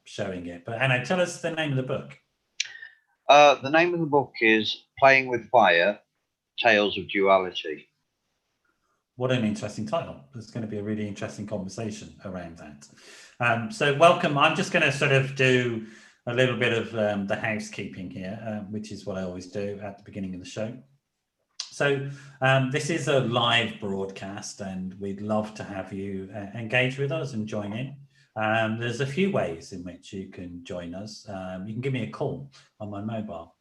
showing it. But Ano, tell us the name of the book. The name of the book is Playing with Fire, Tales of Duality. What an interesting title. There's going to be a really interesting conversation around that. So welcome. I'm just going to sort of do a little bit of the housekeeping here, which is what I always do at the beginning of the show. So this is a live broadcast and we'd love to have you engage with us and join in. There's a few ways in which you can join us. You can give me a call on my mobile.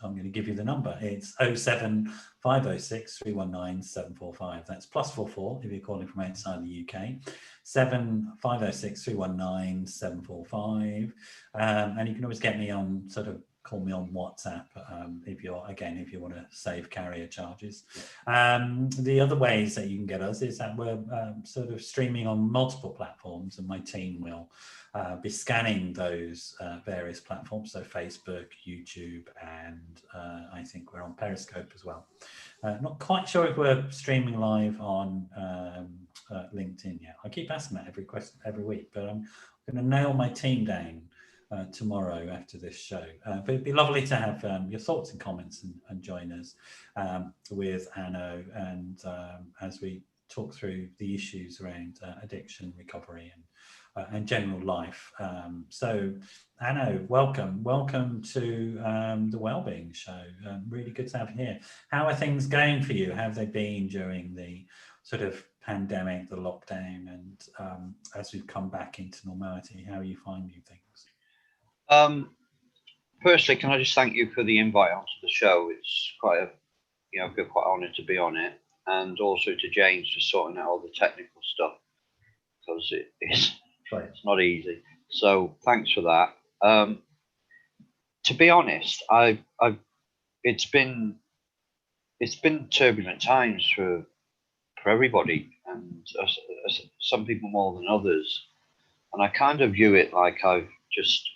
I'm going to give you the number. It's 07506 319 745. That's +44 if you're calling from outside the UK. 7506 319 745. And you can always get me on call me on WhatsApp if you want to save carrier charges. The other ways that you can get us is that we're streaming on multiple platforms, and my team will be scanning those various platforms, so Facebook, YouTube, and I think we're on Periscope as well. Not quite sure if we're streaming live on LinkedIn yet. I keep asking that every week, but I'm going to nail my team down tomorrow after this show. But it'd be lovely to have your thoughts and comments and join us with Ano, and as we talk through the issues around addiction, recovery, and general life. So Ano, welcome to the Wellbeing Show. Really good to have you here. How are things going for you? How have they been during the sort of pandemic, the lockdown, and as we've come back into normality? How are you finding things? Firstly, can I just thank you for the invite onto the show? It's quite I feel quite honoured to be on it, and also to James for sorting out all the technical stuff, because it's not easy. So thanks for that. To be honest, it's been turbulent times for everybody, and some people more than others. And I kind of view it like I've just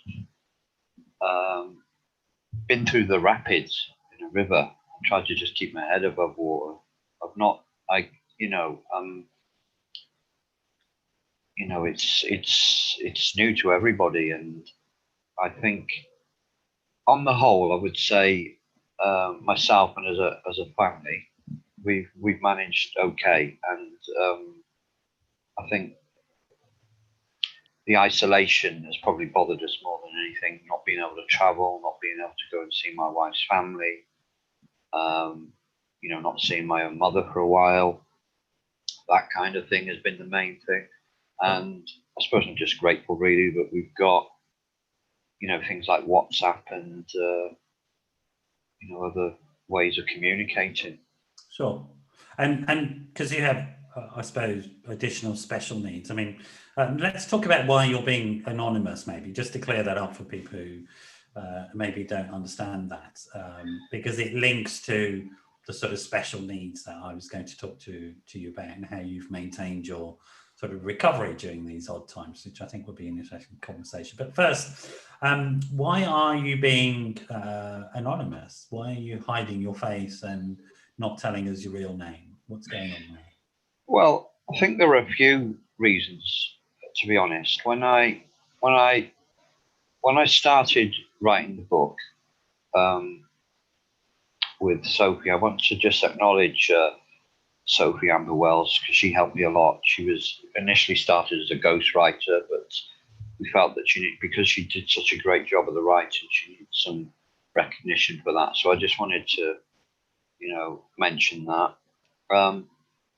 been through the rapids in a river and tried to just keep my head above water. It's new to everybody, and I think on the whole, I would say myself and as a family, we've managed okay, and I think the isolation has probably bothered us more than anything. Not being able to travel, not being able to go and see my wife's family, not seeing my own mother for a while. That kind of thing has been the main thing. And I suppose I'm just grateful, really, that we've got, things like WhatsApp and, other ways of communicating. Sure. And because you have, I suppose, additional special needs. I mean, let's talk about why you're being anonymous, maybe, just to clear that up for people who maybe don't understand that, because it links to the sort of special needs that I was going to talk to you about, and how you've maintained your sort of recovery during these odd times, which I think would be an interesting conversation. But first, why are you being anonymous? Why are you hiding your face and not telling us your real name? What's going on there? Well, I think there are a few reasons, to be honest. When I started writing the book with Sophie, I want to just acknowledge Sophie Amber Wells, because she helped me a lot. She was initially started as a ghostwriter, but we felt that because she did such a great job of the writing, she needed some recognition for that. So I just wanted to, mention that.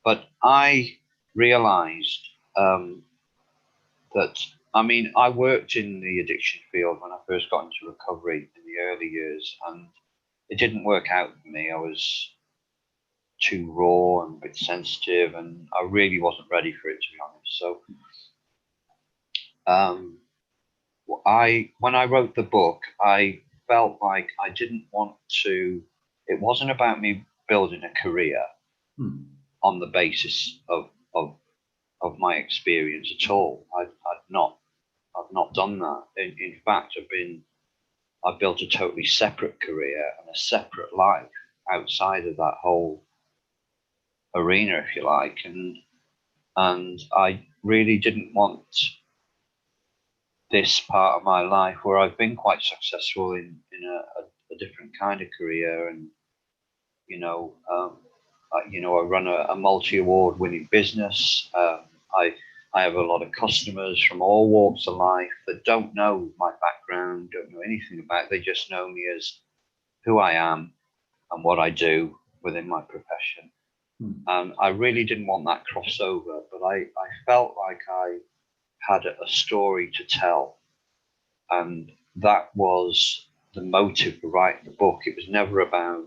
But I realized that, I worked in the addiction field when I first got into recovery in the early years, and it didn't work out for me. I was too raw and a bit sensitive, and I really wasn't ready for it, to be honest. So when I wrote the book, I felt like I didn't want to, it wasn't about me building a career on the basis of my experience at all. I've not done that. In fact, I've built a totally separate career and a separate life outside of that whole arena, if you like, and I really didn't want this part of my life where I've been quite successful in a different kind of career, and I run a multi-award winning business. I have a lot of customers from all walks of life that don't know my background, don't know anything about it. They just know me as who I am and what I do within my profession. And I really didn't want that crossover, but I felt like I had a story to tell. And that was the motive for writing the book. It was never about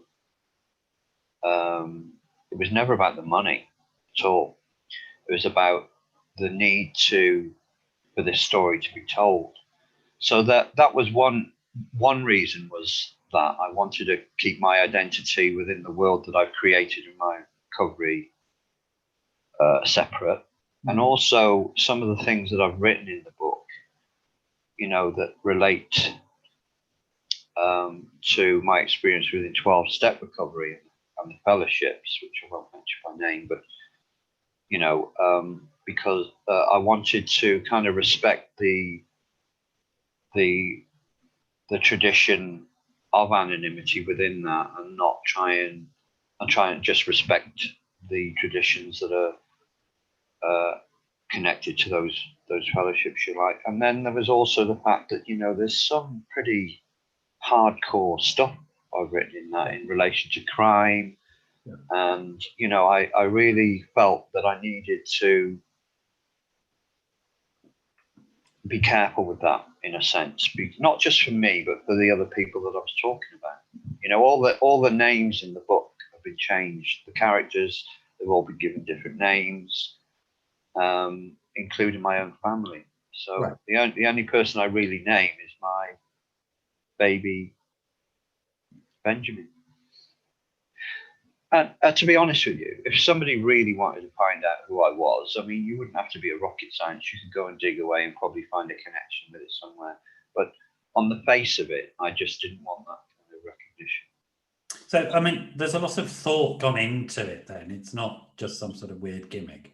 the money at all. It was about the need for this story to be told. So that was one reason, was that I wanted to keep my identity within the world that I've created in my recovery separate. And also some of the things that I've written in the book, that relate to my experience within 12-step recovery and the fellowships, which I won't mention by name, but because I wanted to kind of respect the tradition of anonymity within that, and not try and just respect the traditions that are connected to those fellowships, you like. And then there was also the fact that there's some pretty hardcore stuff I've written in that in relation to crime. Yeah. And I really felt that I needed to be careful with that, in a sense, not just for me, but for the other people that I was talking about. All the names in the book have been changed. The characters, they've all been given different names, including my own family. So right. The only person I really name is my baby Benjamin. And to be honest with you, if somebody really wanted to find out who I was, I mean, you wouldn't have to be a rocket scientist. You could go and dig away and probably find a connection with it somewhere. But on the face of it, I just didn't want that kind of recognition. So, I mean, there's a lot of thought gone into it then. It's not just some sort of weird gimmick.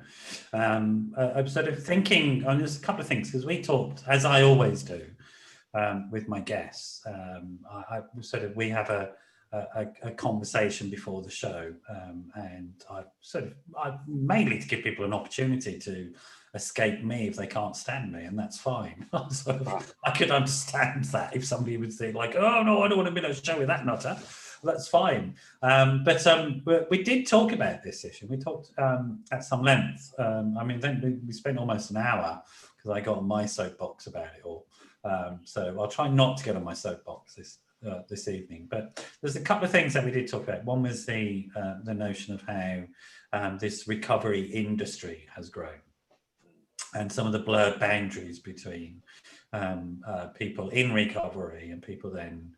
I'm sort of thinking, and there's a couple of things, because we talked, as I always do, with my guests. We have a conversation before the show, and I mainly to give people an opportunity to escape me if they can't stand me, and that's fine. I could understand that if somebody would say like, oh no, I don't want to be on a show with that nutter. That's fine. But we did talk about this issue. We talked at some length. I mean, then we spent almost an hour because I got on my soapbox about it all. So I'll try not to get on my soapbox this evening, but there's a couple of things that we did talk about. One was the notion of how this recovery industry has grown, and some of the blurred boundaries between people in recovery and people then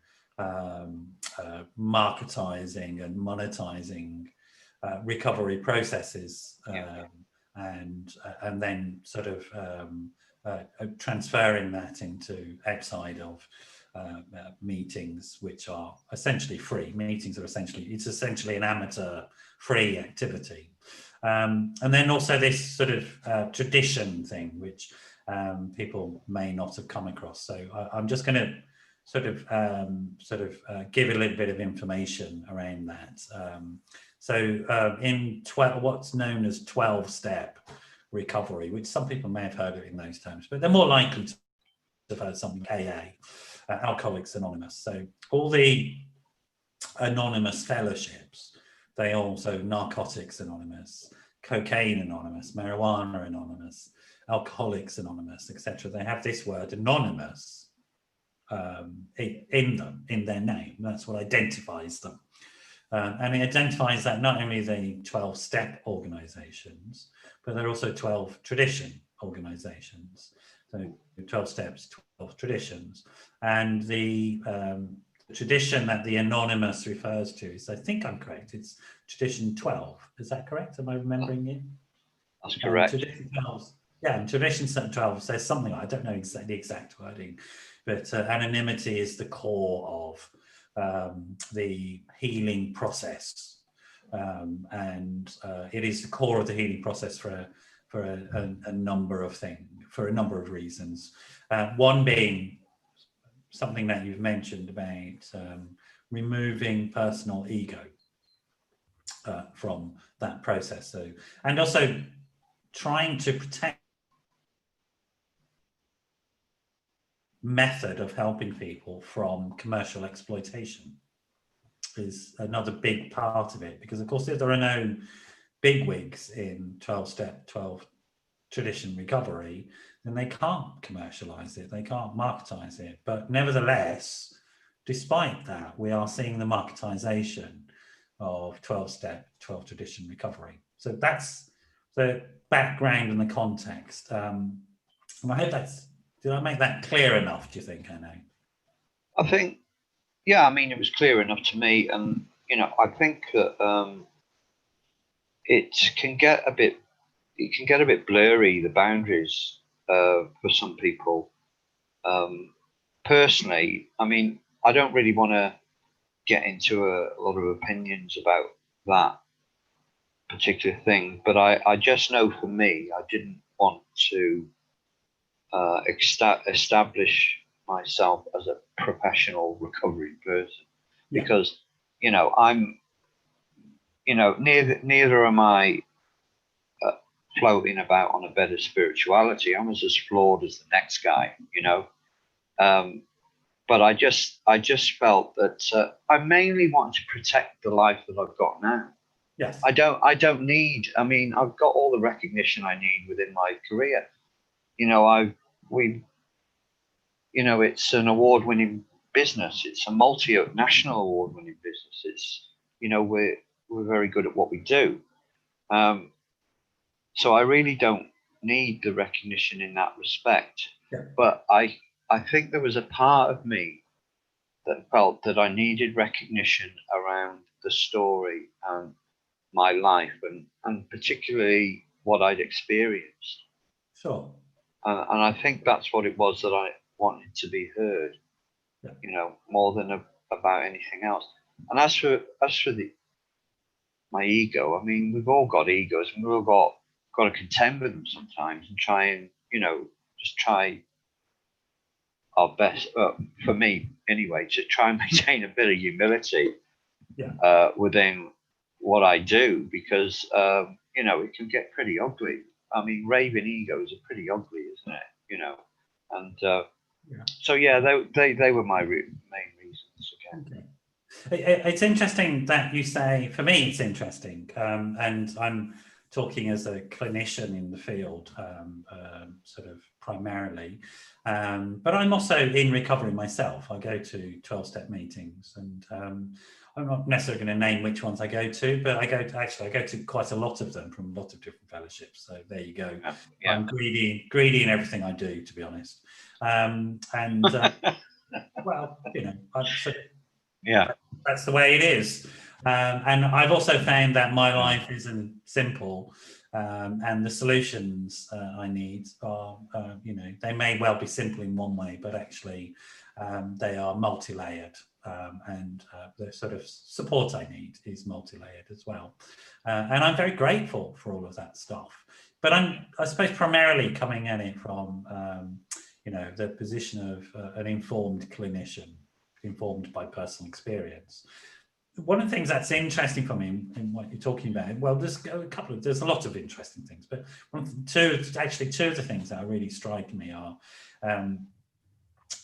marketizing and monetizing recovery processes, and then sort of transferring that into outside of meetings, which are essentially free. Meetings are essentially an amateur free activity. And then also this sort of tradition thing, which people may not have come across. So I'm just going to sort of give a little bit of information around that. In what's known as 12-step recovery, which some people may have heard of in those terms, but they're more likely to have heard something AA, Alcoholics Anonymous. So all the anonymous fellowships, they also Narcotics Anonymous, Cocaine Anonymous, Marijuana Anonymous, Alcoholics Anonymous, etc. They have this word anonymous in their name. That's what identifies them. And it identifies that not only the 12-step organizations, but they're also 12 tradition organizations. So 12 steps, 12 traditions. And the tradition that the anonymous refers to is, I think I'm correct, it's tradition 12. Is that correct? Am I remembering it? That's correct. Tradition 12, and tradition 12 says something, I don't know the exact wording, but anonymity is the core of the healing process. And it is the core of the healing process for for a number of things, for a number of reasons. One being something that you've mentioned about removing personal ego from that process. So, and also trying to protect method of helping people from commercial exploitation is another big part of it, because of course if there are no bigwigs in 12-step 12 tradition recovery, then they can't commercialize it, they can't marketize it. But nevertheless, despite that, we are seeing the marketization of 12-step 12 tradition recovery. So that's the background and the context. And I hope did I make that clear enough, do you think, Ano? I think, yeah, I mean, it was clear enough to me. And, you know, I think that it can get a bit blurry, the boundaries for some people. Personally, I mean, I don't really want to get into a lot of opinions about that particular thing, but I just know for me, I didn't want to establish myself as a professional recovery person, because, you know, neither am I floating about on a bed of spirituality. I'm as flawed as the next guy, you know. But I just felt that I mainly want to protect the life that I've got now. Yes. I don't need. I mean, I've got all the recognition I need within my career. You know, it's an award-winning business. It's a multinational award-winning business. It's, you know, we're very good at what we do. So I really don't need the recognition in that respect. Yeah. But I think there was a part of me that felt that I needed recognition around the story and my life, and particularly what I'd experienced. Sure. And I think that's what it was that I wanted to be heard, you know, more than about anything else. And as for my ego, I mean, we've all got egos, and we've all got to contend with them sometimes and try and, you know, just try our best, for me anyway, to try and maintain a bit of humility within what I do, because you know, it can get pretty ugly. I mean, raving egos are pretty ugly, isn't it? You know, and so yeah, they were my main reasons. Okay. It's interesting that you say. For me, it's interesting, and I'm talking as a clinician in the field, sort of primarily, but I'm also in recovery myself. I go to 12-step meetings, and I'm not necessarily going to name which ones I go to, but I go to quite a lot of them from a lot of different fellowships. So there you go. Yeah. I'm greedy in everything I do, to be honest. Well, you know, that's the way it is. And I've also found that my life isn't simple, and the solutions I need are, you know, they may well be simple in one way, but actually they are multi-layered, and the sort of support I need is multi-layered as well. And I'm very grateful for all of that stuff. But I suppose, primarily coming at it from, you know, the position of an informed clinician, informed by personal experience. One of the things that's interesting for me in what you're talking about, well, there's a lot of interesting things, but two of the things that really strike me are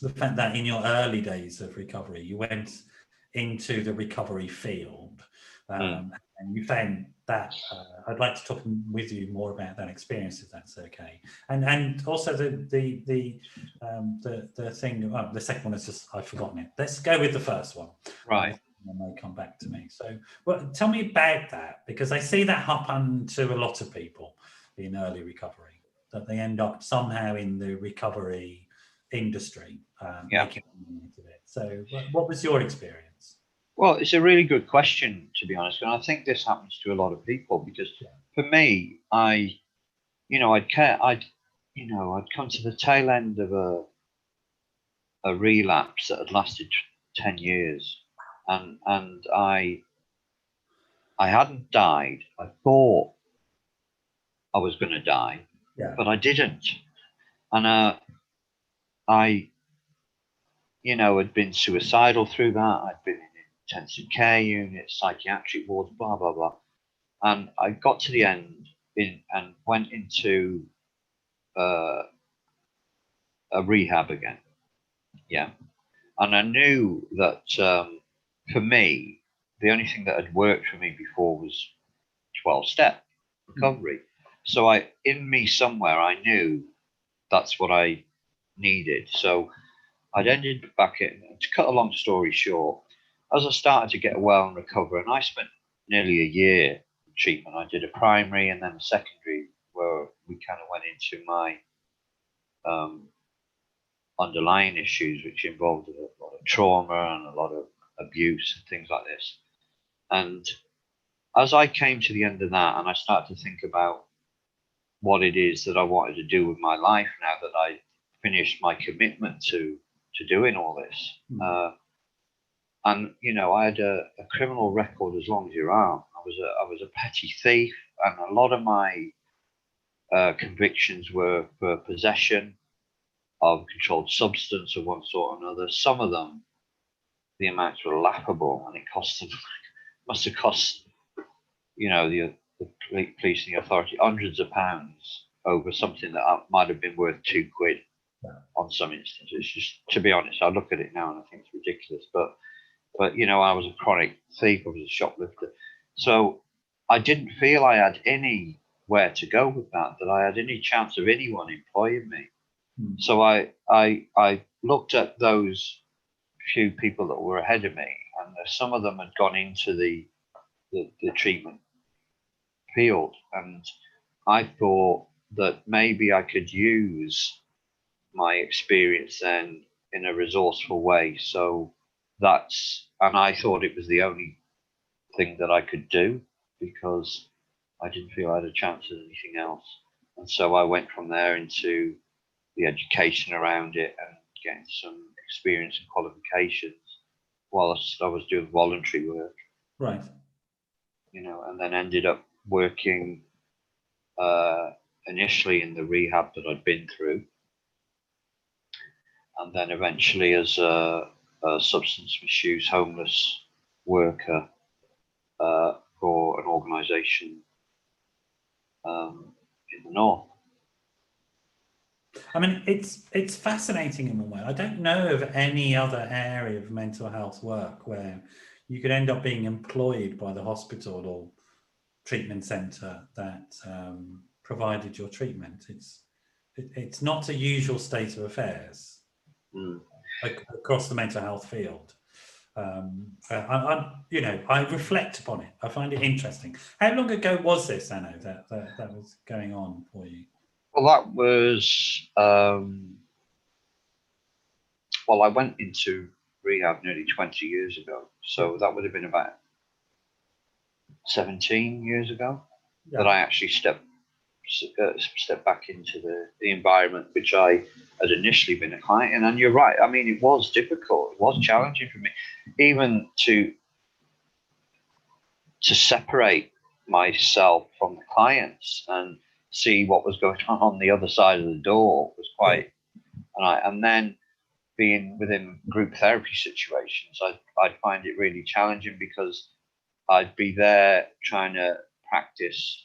the fact that in your early days of recovery, you went into the recovery field, and you found that I'd like to talk with you more about that experience, if that's okay. And also the thing. Oh, the second one is just, I've forgotten it. Let's go with the first one. Right. And they come back to me. So, well, tell me about that, because I see that happen to a lot of people in early recovery, that they end up somehow in the recovery industry, making money out of it. So, what was your experience? Well, it's a really good question, to be honest, and I think this happens to a lot of people, because for me, I'd come to the tail end of a relapse that had lasted 10 years. And I hadn't died. I thought I was going to die, Yeah. but I didn't. And I, had been suicidal through that. I'd been in intensive care units, psychiatric wards, blah, blah, blah. And I got to the end and went into a rehab again. Yeah. And I knew that for me, the only thing that had worked for me before was 12-step recovery. So in me somewhere, I knew that's what I needed. So I'd ended back in, to cut a long story short, as I started to get well and recover, and I spent nearly a year in treatment. I did a primary and then a secondary where we kind of went into my underlying issues, which involved a lot of trauma and a lot of abuse and things like this. And as I came to the end of that and I started to think about what it is that I wanted to do with my life now that I finished my commitment to doing all this. And I had a criminal record as long as your arm. I was a petty thief, and a lot of my convictions were for possession of controlled substance of one sort or another. Some of them, the amounts were laughable, and it must have cost the police and the authority hundreds of pounds over something that might have been worth £2 on some instances. It's just, to be honest, I look at it now and I think it's ridiculous. But I was a chronic thief. I was a shoplifter, so I didn't feel I had anywhere to go with that. That I had any chance of anyone employing me. So I looked at those few people that were ahead of me, and some of them had gone into the treatment field, and I thought that maybe I could use my experience then in a resourceful way. And I thought it was the only thing that I could do, because I didn't feel I had a chance at anything else. And so I went from there into the education around it and getting some experience and qualifications whilst I was doing voluntary work. Right. And then ended up working initially in the rehab that I'd been through, and then eventually as a substance misuse homeless worker for an organisation in the north. I mean, it's fascinating in one way. I don't know of any other area of mental health work where you could end up being employed by the hospital or treatment centre that provided your treatment. It's not a usual state of affairs across the mental health field. I reflect upon it. I find it interesting. How long ago was this, Ano, that was going on for you? Well, that was I went into rehab nearly 20 years ago, so that would have been about 17 years ago that I actually stepped back into the environment which I had initially been a client in. And you're right, I mean, it was difficult, it was challenging for me, even to separate myself from the clients and see what was going on the other side of the door was quite, and then being within group therapy situations, I'd find it really challenging, because I'd be there trying to practice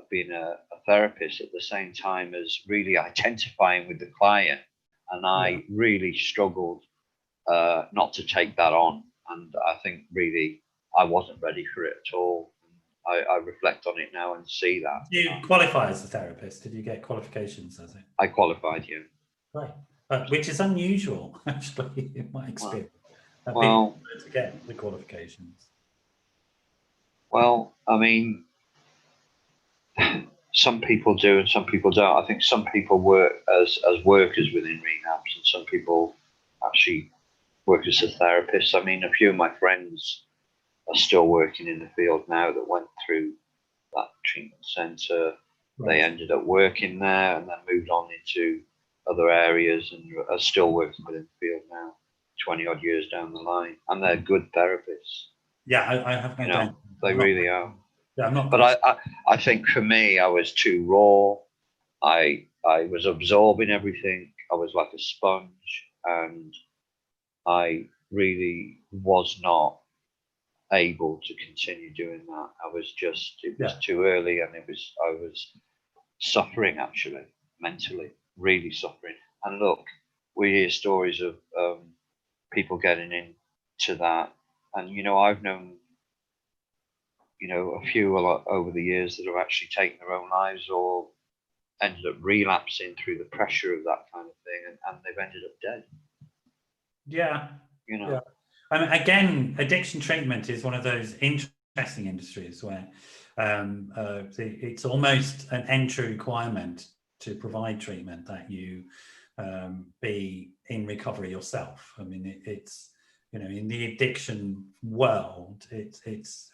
being a therapist at the same time as really identifying with the client, and I really struggled not to take that on, and I think really I wasn't ready for it at all. I reflect on it now and see that. Did you qualify as a therapist? Did you get qualifications as it? I qualified, yeah. Right, which is unusual, actually, in my experience. Well, to get the qualifications. Well, I mean, some people do and some people don't. I think some people work as workers within rehabs, and some people actually work as a therapist. I mean, a few of my friends are still working in the field now that went through that treatment centre. Right. They ended up working there and then moved on into other areas and are still working within the field now, 20 odd years down the line. And they're good therapists. Yeah, I have no doubt. They really are. Yeah, I'm not. But I think for me, I was too raw. I was absorbing everything. I was like a sponge, and I really was not able to continue doing that. I was just, it was too early, and I was suffering, actually, mentally, really suffering. And look, we hear stories of people getting into that, and I've known a few a lot over the years that have actually taken their own lives, or ended up relapsing through the pressure of that kind of thing, and they've ended up dead. Yeah. Yeah. I mean, again, addiction treatment is one of those interesting industries where it's almost an entry requirement to provide treatment that you be in recovery yourself. I mean, it's in the addiction world, it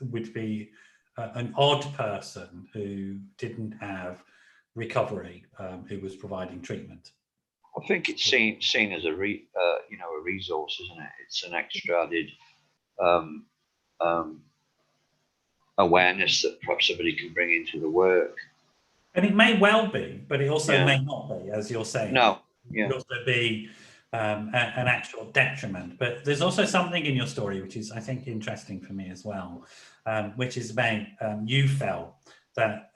would be an odd person who didn't have recovery who was providing treatment. I think it's seen as a resource, isn't it? It's an extra added awareness that perhaps somebody can bring into the work. And it may well be, but it also may not be, as you're saying. No, it could also be an actual detriment. But there's also something in your story which is, I think, interesting for me as well, which is about you felt that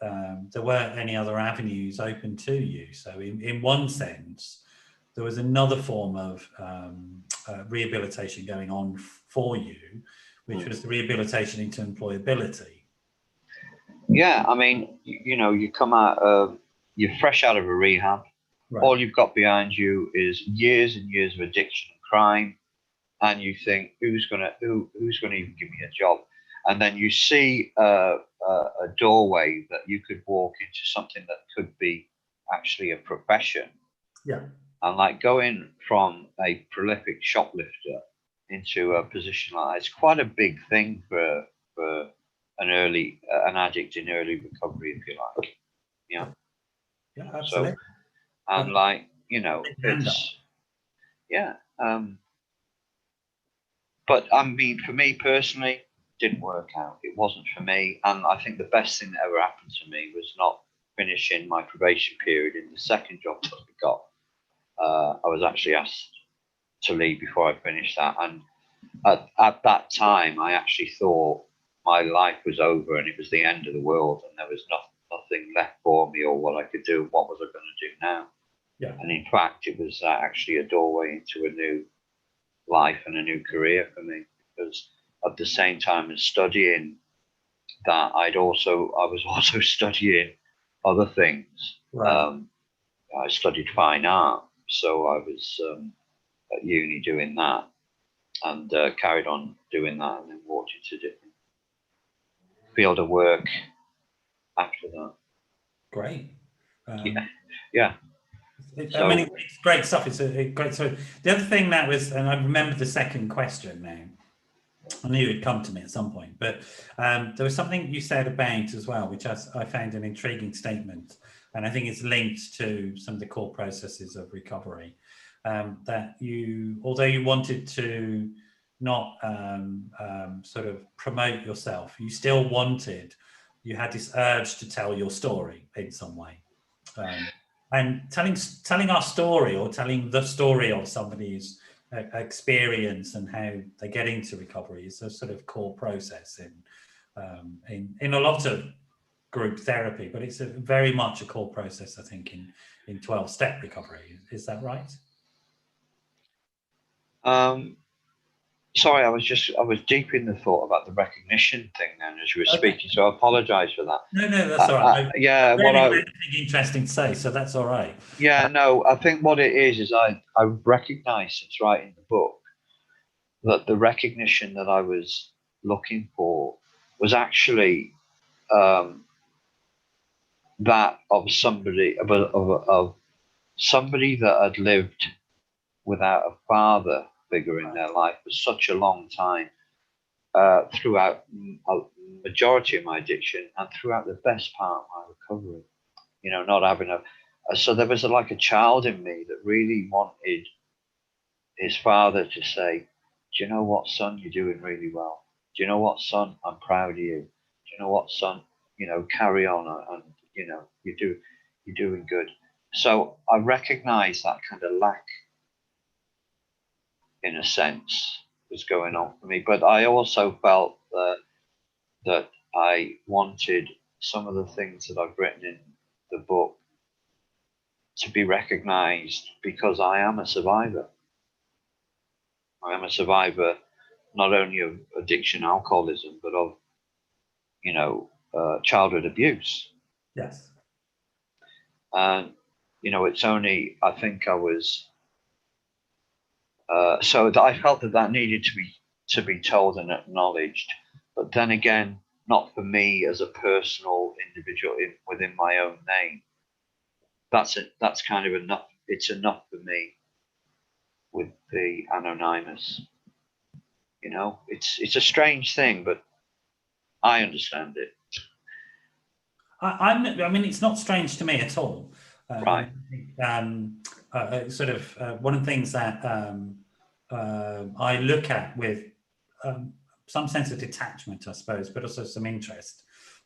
there weren't any other avenues open to you. So in one sense, there was another form of rehabilitation going on for you, which was the rehabilitation into employability. Yeah, I mean, you come out, you're fresh out of a rehab. Right. All you've got behind you is years and years of addiction and crime, and you think, who's gonna even give me a job? And then you see a doorway that you could walk into something that could be actually a profession. Yeah. And like going from a prolific shoplifter into a position like that, it's quite a big thing for an addict in early recovery, if you like. Yeah. Yeah, absolutely. So, and it's but I mean, for me personally, didn't work out. It wasn't for me, and I think the best thing that ever happened to me was not finishing my probation period in the second job that I got. I was actually asked to leave before I finished that, and at that time, I actually thought my life was over and it was the end of the world, and there was nothing left for me or what I could do. What was I going to do now? Yeah. And in fact, it was actually a doorway into a new life and a new career for me, because at the same time as studying that, I was also studying other things. Right. I studied fine art, so I was at uni doing that, and carried on doing that, and then walked into a different field of work after that. Great. Yeah. I mean, it's great stuff. It's a great story. The other thing that was, and I remember the second question now, I knew it'd come to me at some point, but there was something you said about as well, which I found an intriguing statement, and I think it's linked to some of the core processes of recovery, that although you wanted to not sort of promote yourself, you had this urge to tell your story in some way. And telling our story, or telling the story of somebody's experience and how they get into recovery, is a sort of core process in a lot of group therapy, but it's very much a core process, I think, in 12-step recovery. Is that right? Sorry, I was deep in the thought about the recognition thing then as you were speaking, so I apologise for that. No, that's all right. Anything interesting to say, so that's all right. Yeah, no, I think what it is I recognise since writing the book that the recognition that I was looking for was actually that of somebody of somebody that had lived without a father figure in their life for such a long time, throughout a majority of my addiction and throughout the best part of my recovery. Not having so there was like a child in me that really wanted his father to say, "Do you know what, son? You're doing really well. Do you know what, son? I'm proud of you. Do you know what, son? carry on, and you're doing good. So I recognize that kind of lack, in a sense, was going on for me. But I also felt that I wanted some of the things that I've written in the book to be recognized, because I am a survivor. I am a survivor not only of addiction, alcoholism, but of, childhood abuse. Yes. And, it's only, I think I was, so that I felt that needed to be told and acknowledged. But then again, not for me as a personal individual within my own name. That's kind of enough. It's enough for me with the Ano Nimmus. It's a strange thing, but I understand it. I mean, it's not strange to me at all. Right. Sort of one of the things that I look at with some sense of detachment, I suppose, but also some interest,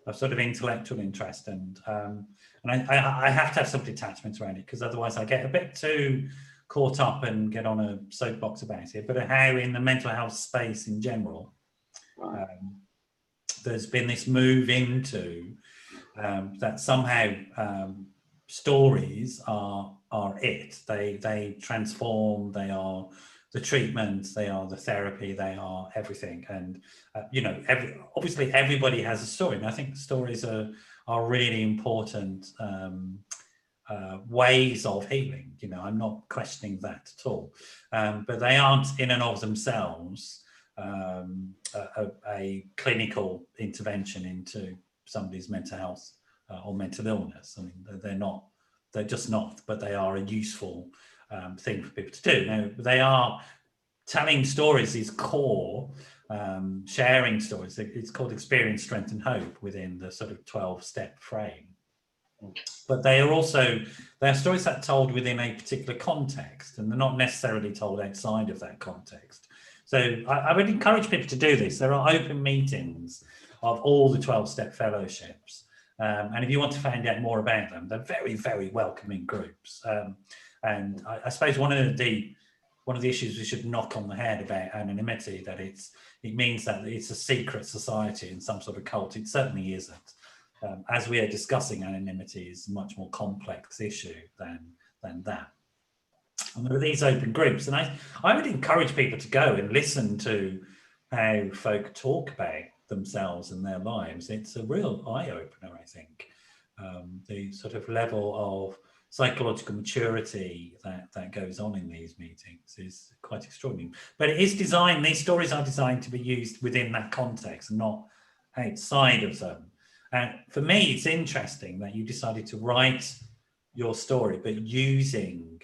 of sort of intellectual interest, and I have to have some detachment around it, because otherwise I get a bit too caught up and get on a soapbox about it. But how in the mental health space in general, Right. There's been this move into that somehow stories are it. They transform. They are the treatment. They are the therapy. They are everything. And obviously everybody has a story, and I think stories are really important ways of healing. I'm not questioning that at all, but they aren't in and of themselves a clinical intervention into somebody's mental health or mental illness. I mean, they're just not, but they are a useful thing for people to do. Now, they are telling stories is core, sharing stories. It's called experience, strength and hope within the sort of 12-step frame. But they are stories that are told within a particular context, and they're not necessarily told outside of that context. So I would encourage people to do this. There are open meetings of all the 12-step fellowships. And if you want to find out more about them, they're very, very welcoming groups. And I suppose one of the issues we should knock on the head about anonymity, that it means that it's a secret society and some sort of cult. It certainly isn't. As we are discussing, anonymity is a much more complex issue than that. And there are these open groups, and I would encourage people to go and listen to how folk talk about themselves and their lives. It's a real eye-opener, I think. The sort of level of psychological maturity that goes on in these meetings is quite extraordinary. But these stories are designed to be used within that context and not outside of them. And for me, it's interesting that you decided to write your story, but using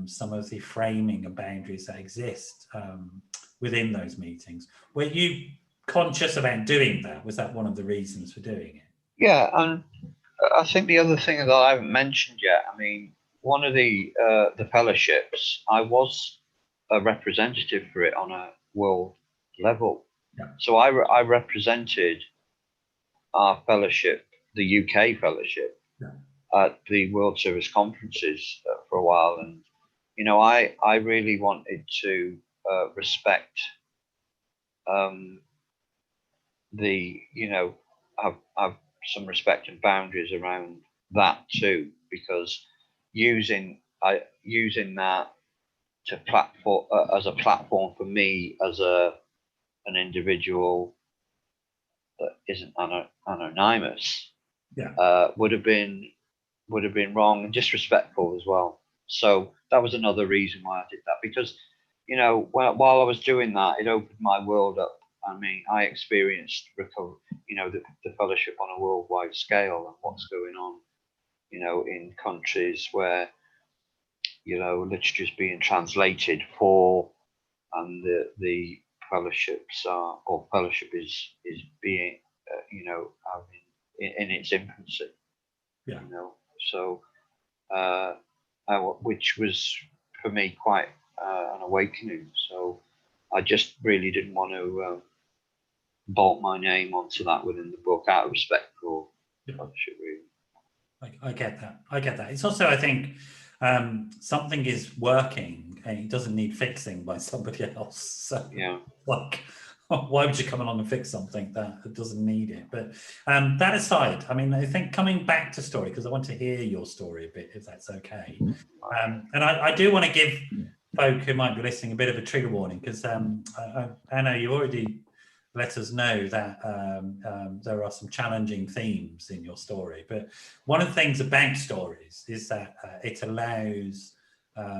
some of the framing and boundaries that exist within those meetings. Were you conscious about doing that? Was that one of the reasons for doing it? Yeah, and I think the other thing that I haven't mentioned yet, I mean, one of the fellowships, I was a representative for it on a world level. Yeah. So I represented our fellowship, the UK fellowship, at the World Service conferences for a while. And, I really wanted to respect have some respect and boundaries around that too, because using that to platform as a platform for me as an individual that isn't anonymous, would have been wrong and disrespectful as well. So that was another reason why I did that, because while I was doing that, it opened my world up. I mean, I experienced recovery, the fellowship on a worldwide scale and what's going on, in countries where, literature is being translated for, and the fellowships are, or fellowship is being, in its infancy. Yeah. So, which was for me quite an awakening. So I just really didn't want to bolt my name onto that within the book out of respect for publisher, really. I get that. I get that. It's also, I think, something is working and it doesn't need fixing by somebody else. So, Yeah. like, why would you come along and fix something that doesn't need it? But that aside, I mean, I think coming back to story, because I want to hear your story a bit, if that's okay. And I do want to give folk who might be listening a bit of a trigger warning, because Anna, you already let us know that there are some challenging themes in your story. But one of the things about stories is that it allows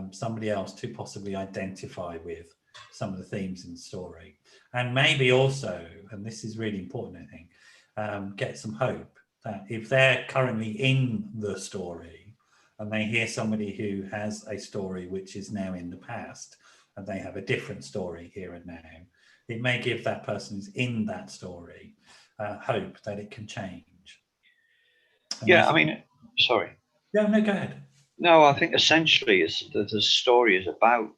somebody else to possibly identify with some of the themes in the story. And maybe also, and this is really important, I think, get some hope that if they're currently in the story and they hear somebody who has a story which is now in the past and they have a different story here and now, it may give that person who's in that story hope that it can change. And yeah, I mean, sorry. No, go ahead. No, I think essentially the story is about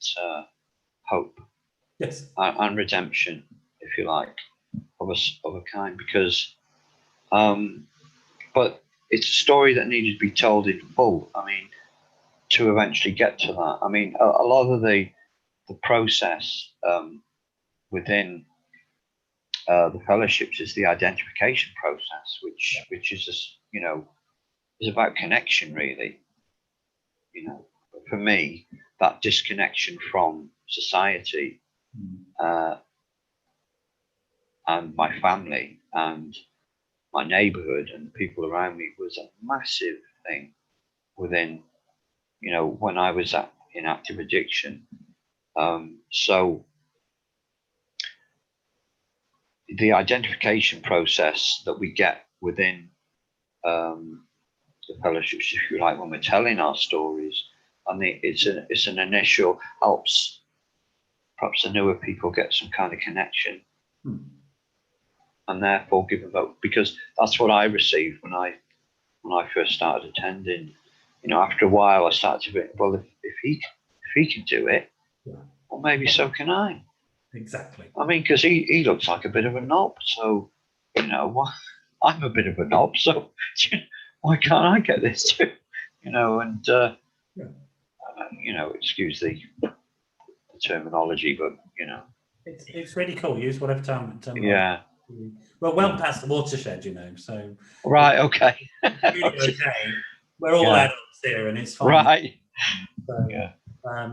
hope. Yes. And redemption, if you like, of a kind, because but it's a story that needed to be told in full. I mean, to eventually get to that. I mean, a lot of the process within the fellowships is the identification process, which is just, is about connection, really. For me, that disconnection from society and my family and my neighborhood and the people around me was a massive thing within, when I was in active addiction. So the identification process that we get within the fellowships, if you like, when we're telling our stories, and it's an initial, helps perhaps the newer people get some kind of connection, and therefore give a vote, because that's what I received when I first started attending. After a while, I started to think, well, if he can do it, well, maybe so can I. Exactly. I mean, because he looks like a bit of a knob, so I'm a bit of a knob, so why can't I get this too? Excuse the terminology, but it's really cool. Use whatever term. Yeah. Well past the watershed, so. Right. Okay. Really okay. We're all adults here, and it's fine. Right. So,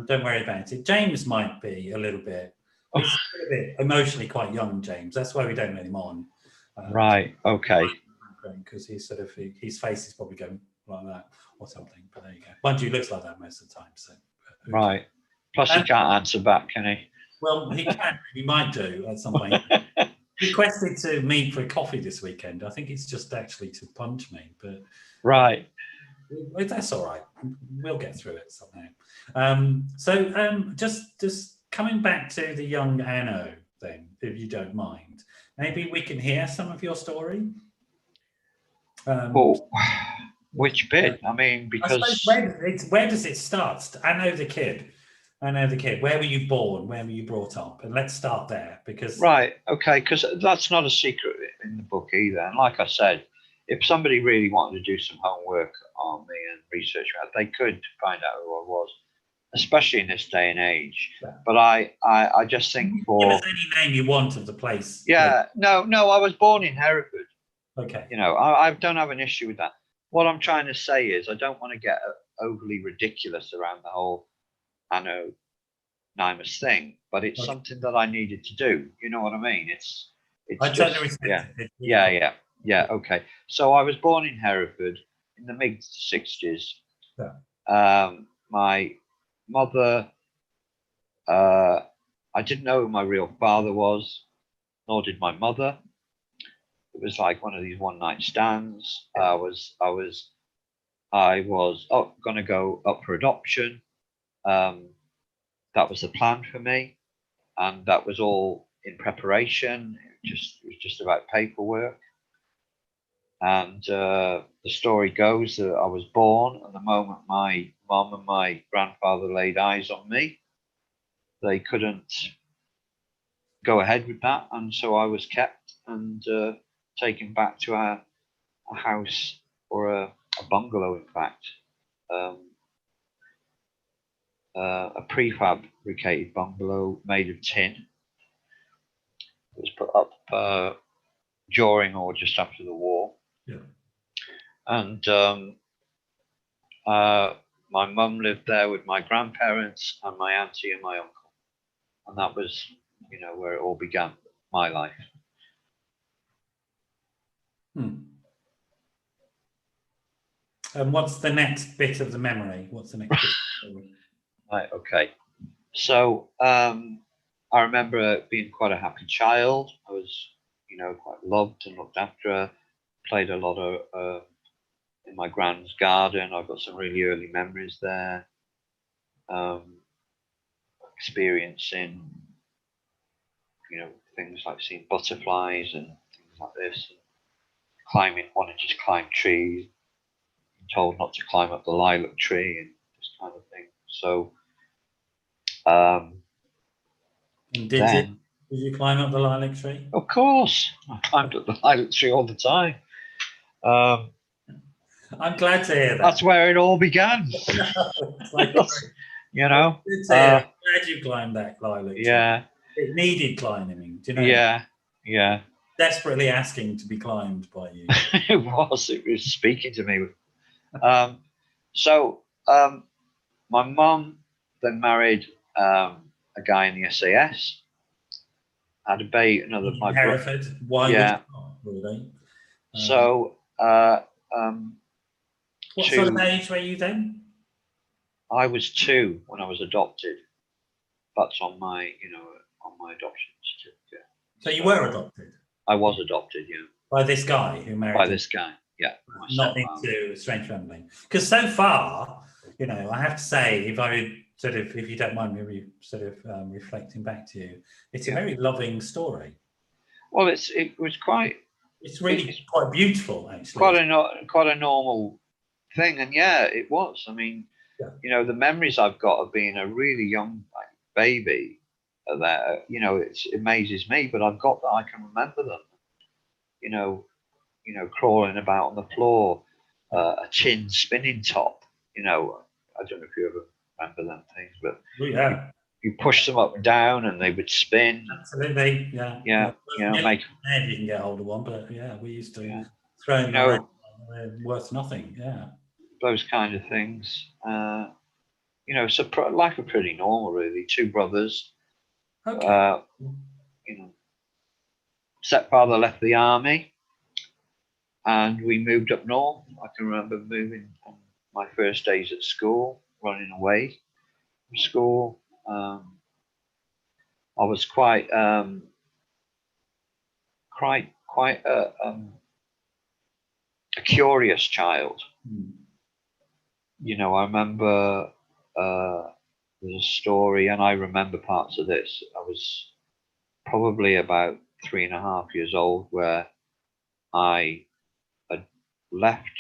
don't worry about it. James might be a little bit. He's a bit emotionally quite young, James. That's why we don't let him on. Right. Okay. Because he's sort of, his face is probably going like that or something. But there you go. Mind you, he looks like that most of the time. So. Right. Plus, he can't answer back, can he? Well, he can. He might do at some point. He requested to meet for a coffee this weekend. I think it's just actually to punch me, but right. That's all right. We'll get through it somehow. Just coming back to the young Ano, then, if you don't mind, maybe we can hear some of your story. Well, which bit? I mean, because where does it start? Ano the kid. Where were you born? Where were you brought up? And let's start there, because right. Okay, because that's not a secret in the book either. And like I said, if somebody really wanted to do some homework on me and research, they could find out who I was, especially in this day and age. Yeah. But I just think give us any name you want of the place. Yeah, no, I was born in Hereford. Okay. I don't have an issue with that. What I'm trying to say is I don't want to get overly ridiculous around the whole Ano Nimmus thing, but it's something that I needed to do. You know what I mean? It's I totally respect it. Yeah. Okay. So I was born in Hereford in the mid 60s. Yeah. My mother, I didn't know who my real father was, nor did my mother. It was like one of these one night stands. I was going to go up for adoption. That was the plan for me, and that was all in preparation. It was just about paperwork. And the story goes that I was born, and the moment my mum and my grandfather laid eyes on me, they couldn't go ahead with that, and so I was kept and taken back to a house, or a bungalow, in fact, a prefabricated bungalow made of tin. It was put up during or just after the war. Yeah. And my mum lived there with my grandparents and my auntie and my uncle, and that was, where it all began, my life. And what's the next bit of the memory? What's the next bit of the memory? Right, okay. So I remember being quite a happy child. I was, quite loved and looked after. Played a lot of in my grand's garden. I've got some really early memories there. Experiencing, things like seeing butterflies and things like this. And wanting to climb trees. Told not to climb up the lilac tree and this kind of thing. So, and did you climb up the lilac tree? Of course, I climbed up the lilac tree all the time. I'm glad to hear that. That's where it all began. Like, you know. I'm glad you climbed that lilac tree. Yeah. It needed climbing. Do you know? Yeah. Desperately asking to be climbed by you. It was speaking to me. So my mum then married a guy in the SAS. Had a baby, another my Hereford. Why? Yeah. Would you not, really? So what sort of age were you then? I was 2 when I was adopted. That's on my, on my adoption certificate. So you were adopted? I was adopted, yeah. By this guy who married By this guy, yeah. Not into a strange family. Because so far, I have to say, if you don't mind me reflecting back to you, it's a very loving story. Well, it's really quite beautiful, actually. Quite a normal thing, and it was. I mean, the memories I've got of being a really young baby, that it amazes me, but I've got that. I can remember them. Crawling about on the floor, a tin spinning top. I don't know if you ever remember them things, but you push them up and down and they would spin. Absolutely, yeah. Make. You can get hold of one, but we used to throw them around. They're worth nothing. Yeah. Those kind of things. So life was pretty normal, really. 2 brothers. Okay. Stepfather left the army. And we moved up north. I can remember moving on my first days at school, running away from school. I was quite a curious child. I remember there's a story, and I remember parts of this. I was probably about 3.5 years old, where I left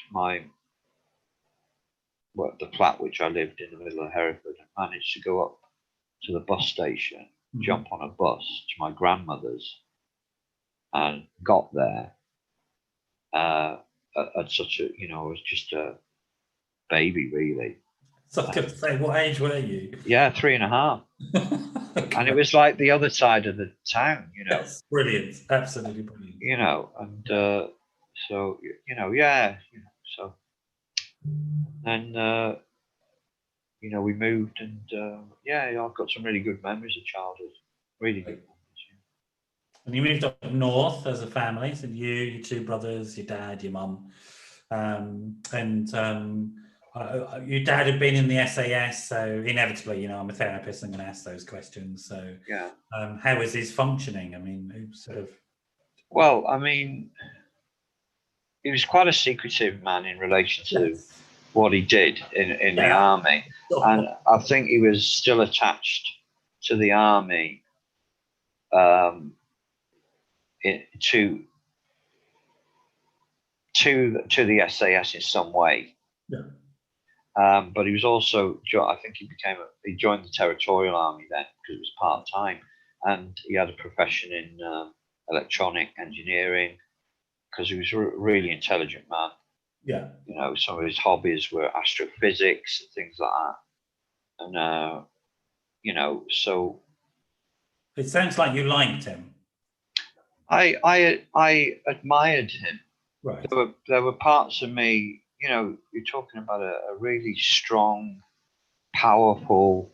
the flat which I lived in the middle of Hereford, and managed to go up to the bus station, jump on a bus to my grandmother's, and got there at such a, I was just a baby, really. So I was going to say, what age were you? Yeah, 3.5. Okay. And it was like the other side of the town, That's brilliant, absolutely brilliant. And so, so then, we moved, and I've got some really good memories of childhood, really good memories. And you moved up north as a family, so you, your 2 brothers, your dad, your mum, and your dad had been in the SAS, so inevitably, I'm a therapist, I'm going to ask those questions. So, how was his functioning? I mean, Well, I mean, he was quite a secretive man in relation to what he did in the army, and I think he was still attached to the army, to the SAS in some way. But he was also, I think he joined the territorial army then, because it was part-time, and he had a profession in electronic engineering because he was a really intelligent man. Yeah. You know, some of his hobbies were astrophysics and things like that. And, you know, so. It sounds like you liked him. I admired him. Right. There were parts of me, you know, you're talking about a really strong, powerful,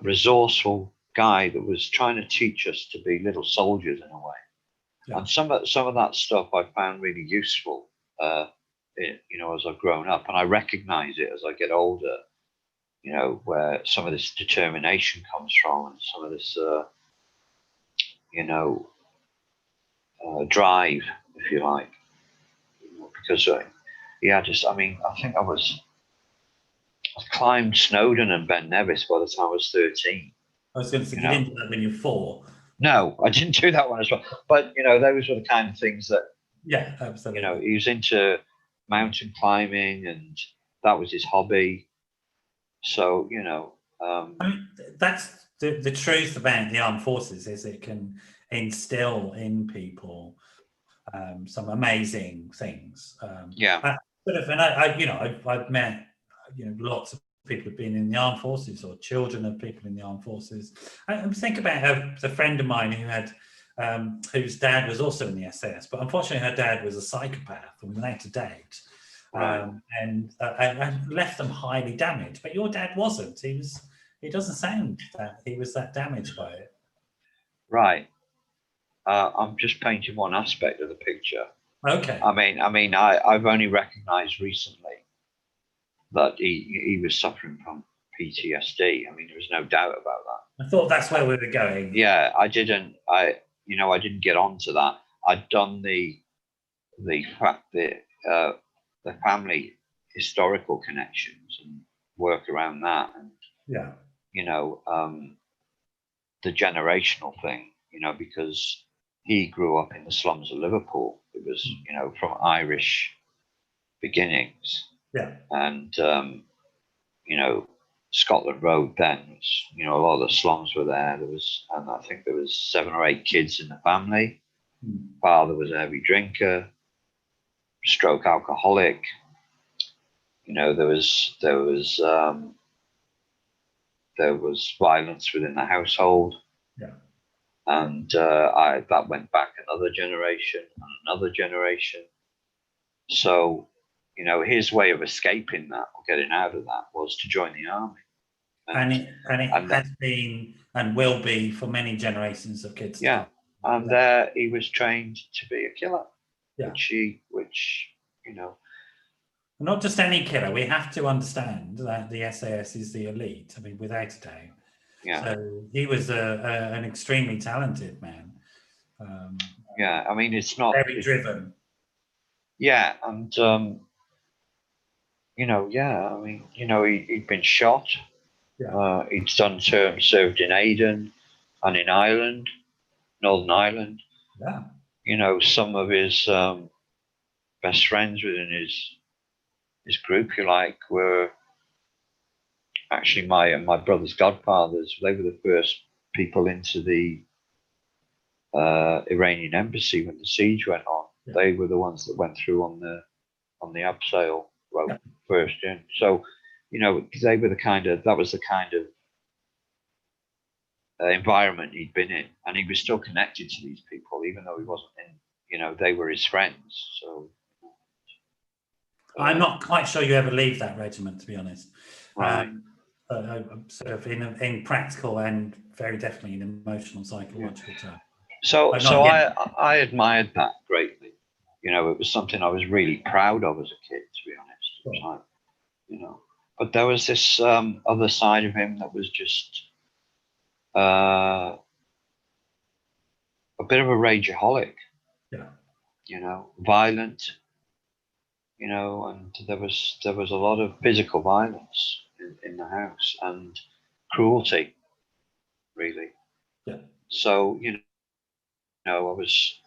resourceful guy that was trying to teach us to be little soldiers in a way. Yeah. And some of that stuff I found really useful, you know, as I've grown up, and I recognize it as I get older, you know, where some of this determination comes from, and some of this, you know, drive, if you like, you know, because yeah, just, I mean, I think I climbed Snowdon and Ben Nevis by the time I was 13. I was going to say, you didn't do that when you were 4. No, I didn't do that one as well. But, you know, those were the kind of things that, yeah, absolutely. You know, he was into mountain climbing and that was his hobby. So, you know. I mean, that's the truth about the armed forces, is it can instill in people some amazing things. Yeah. And I you know, I've met, you know, lots of people who've been in the armed forces or children of people in the armed forces. I think about a friend of mine who had, whose dad was also in the SAS, but unfortunately her dad was a psychopath and was out to date. Right. And left them highly damaged. But your dad wasn't. He doesn't sound that he was that damaged by it. Right. I'm just painting one aspect of the picture. Okay. I mean, I've only recognised recently that he was suffering from PTSD. I mean, there was no doubt about that. I thought that's where we were going. Yeah, I didn't get onto that. I'd done the family historical connections and work around that, and yeah, you know, the generational thing, you know, because he grew up in the slums of Liverpool. It was, you know, from Irish beginnings. Yeah. And you know, Scotland Road then, you know, a lot of the slums were there. And I think there was 7 or 8 kids in the family. Father was a heavy drinker, stroke alcoholic. You know, there was violence within the household. Yeah. And that went back another generation and another generation. So, you know, his way of escaping that or getting out of that was to join the army. And it has been and will be for many generations of kids. Yeah. And there he was trained to be a killer. Yeah. Which, you know. Not just any killer. We have to understand that the SAS is the elite. I mean, without a doubt. Yeah. So he was an extremely talented man. Yeah, I mean, it's not very driven. Yeah, and you know, yeah, I mean, you know, he'd been shot. Yeah. He'd done term served in Aden and in Ireland, Northern Ireland. Yeah. You know, some of his best friends within his group, if you like, were actually my brother's godfathers. They were the first people into the Iranian embassy when the siege went on. Yeah. They were the ones that went through on the abseil road first in. So, you know, they were that was the kind of environment he'd been in, and he was still connected to these people, even though he wasn't in. You know, they were his friends. So. I'm not quite sure you ever leave that regiment, to be honest. Right. Sort of in practical and very definitely in emotional, psychological terms. So I admired that greatly. You know, it was something I was really proud of as a kid, to be honest. It was like, you know, but there was this other side of him that was just a bit of a rageaholic. Yeah. You know, violent. You know, and there was a lot of physical violence in the house and cruelty, really. Yeah. So, you know, I was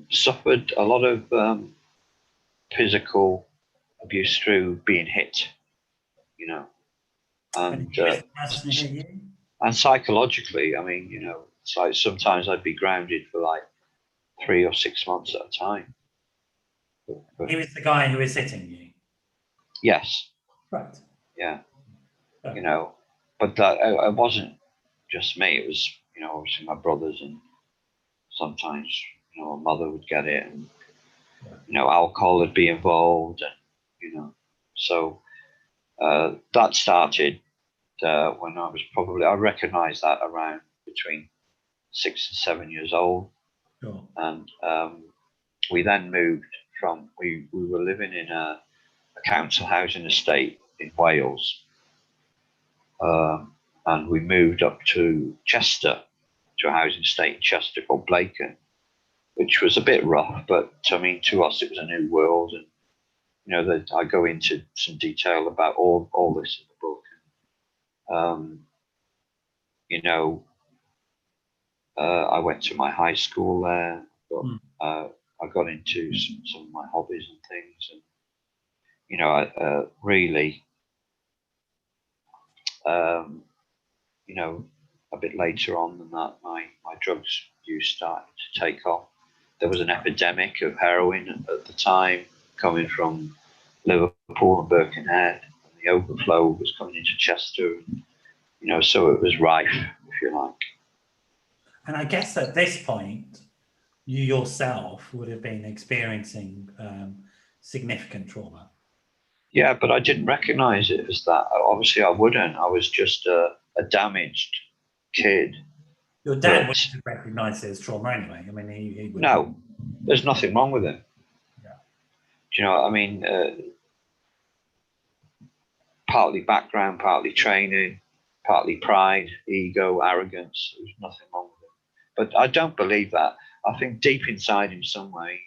suffered a lot of physical abuse through being hit, you know. And he was the person who hit you? And psychologically, I mean, it's like sometimes I'd be grounded for like 3 or 6 months at a time. But he was the guy who was hitting you? Yes. Right. Yeah. But that it wasn't just me. It was, obviously my brothers, and sometimes, my mother would get it, and, alcohol would be involved, and, so that started when I recognized that around between 6 and 7 years old. Sure. And we then moved we were living in a council housing estate in Wales. And we moved up to Chester, to a housing estate in Chester called Blacon, which was a bit rough, but I mean, to us, it was a new world. And, I go into some detail about all this in the book. I went to my high school there, but I got into some of my hobbies and things. And, I really, a bit later on than that, my drugs use started to take off. There was an epidemic of heroin at the time coming from Liverpool and Birkenhead, and the overflow was coming into Chester, and, so it was rife, if you like. And I guess at this point, you yourself would have been experiencing significant trauma. Yeah, but I didn't recognize it as that. Obviously, I wouldn't. I was just a damaged kid. Your dad wouldn't recognize it as trauma anyway. I mean, he would. No, there's nothing wrong with him. Yeah. Do you know what I mean? Partly background, partly training, partly pride, ego, arrogance. There's nothing wrong with him. But I don't believe that. I think deep inside him, some way,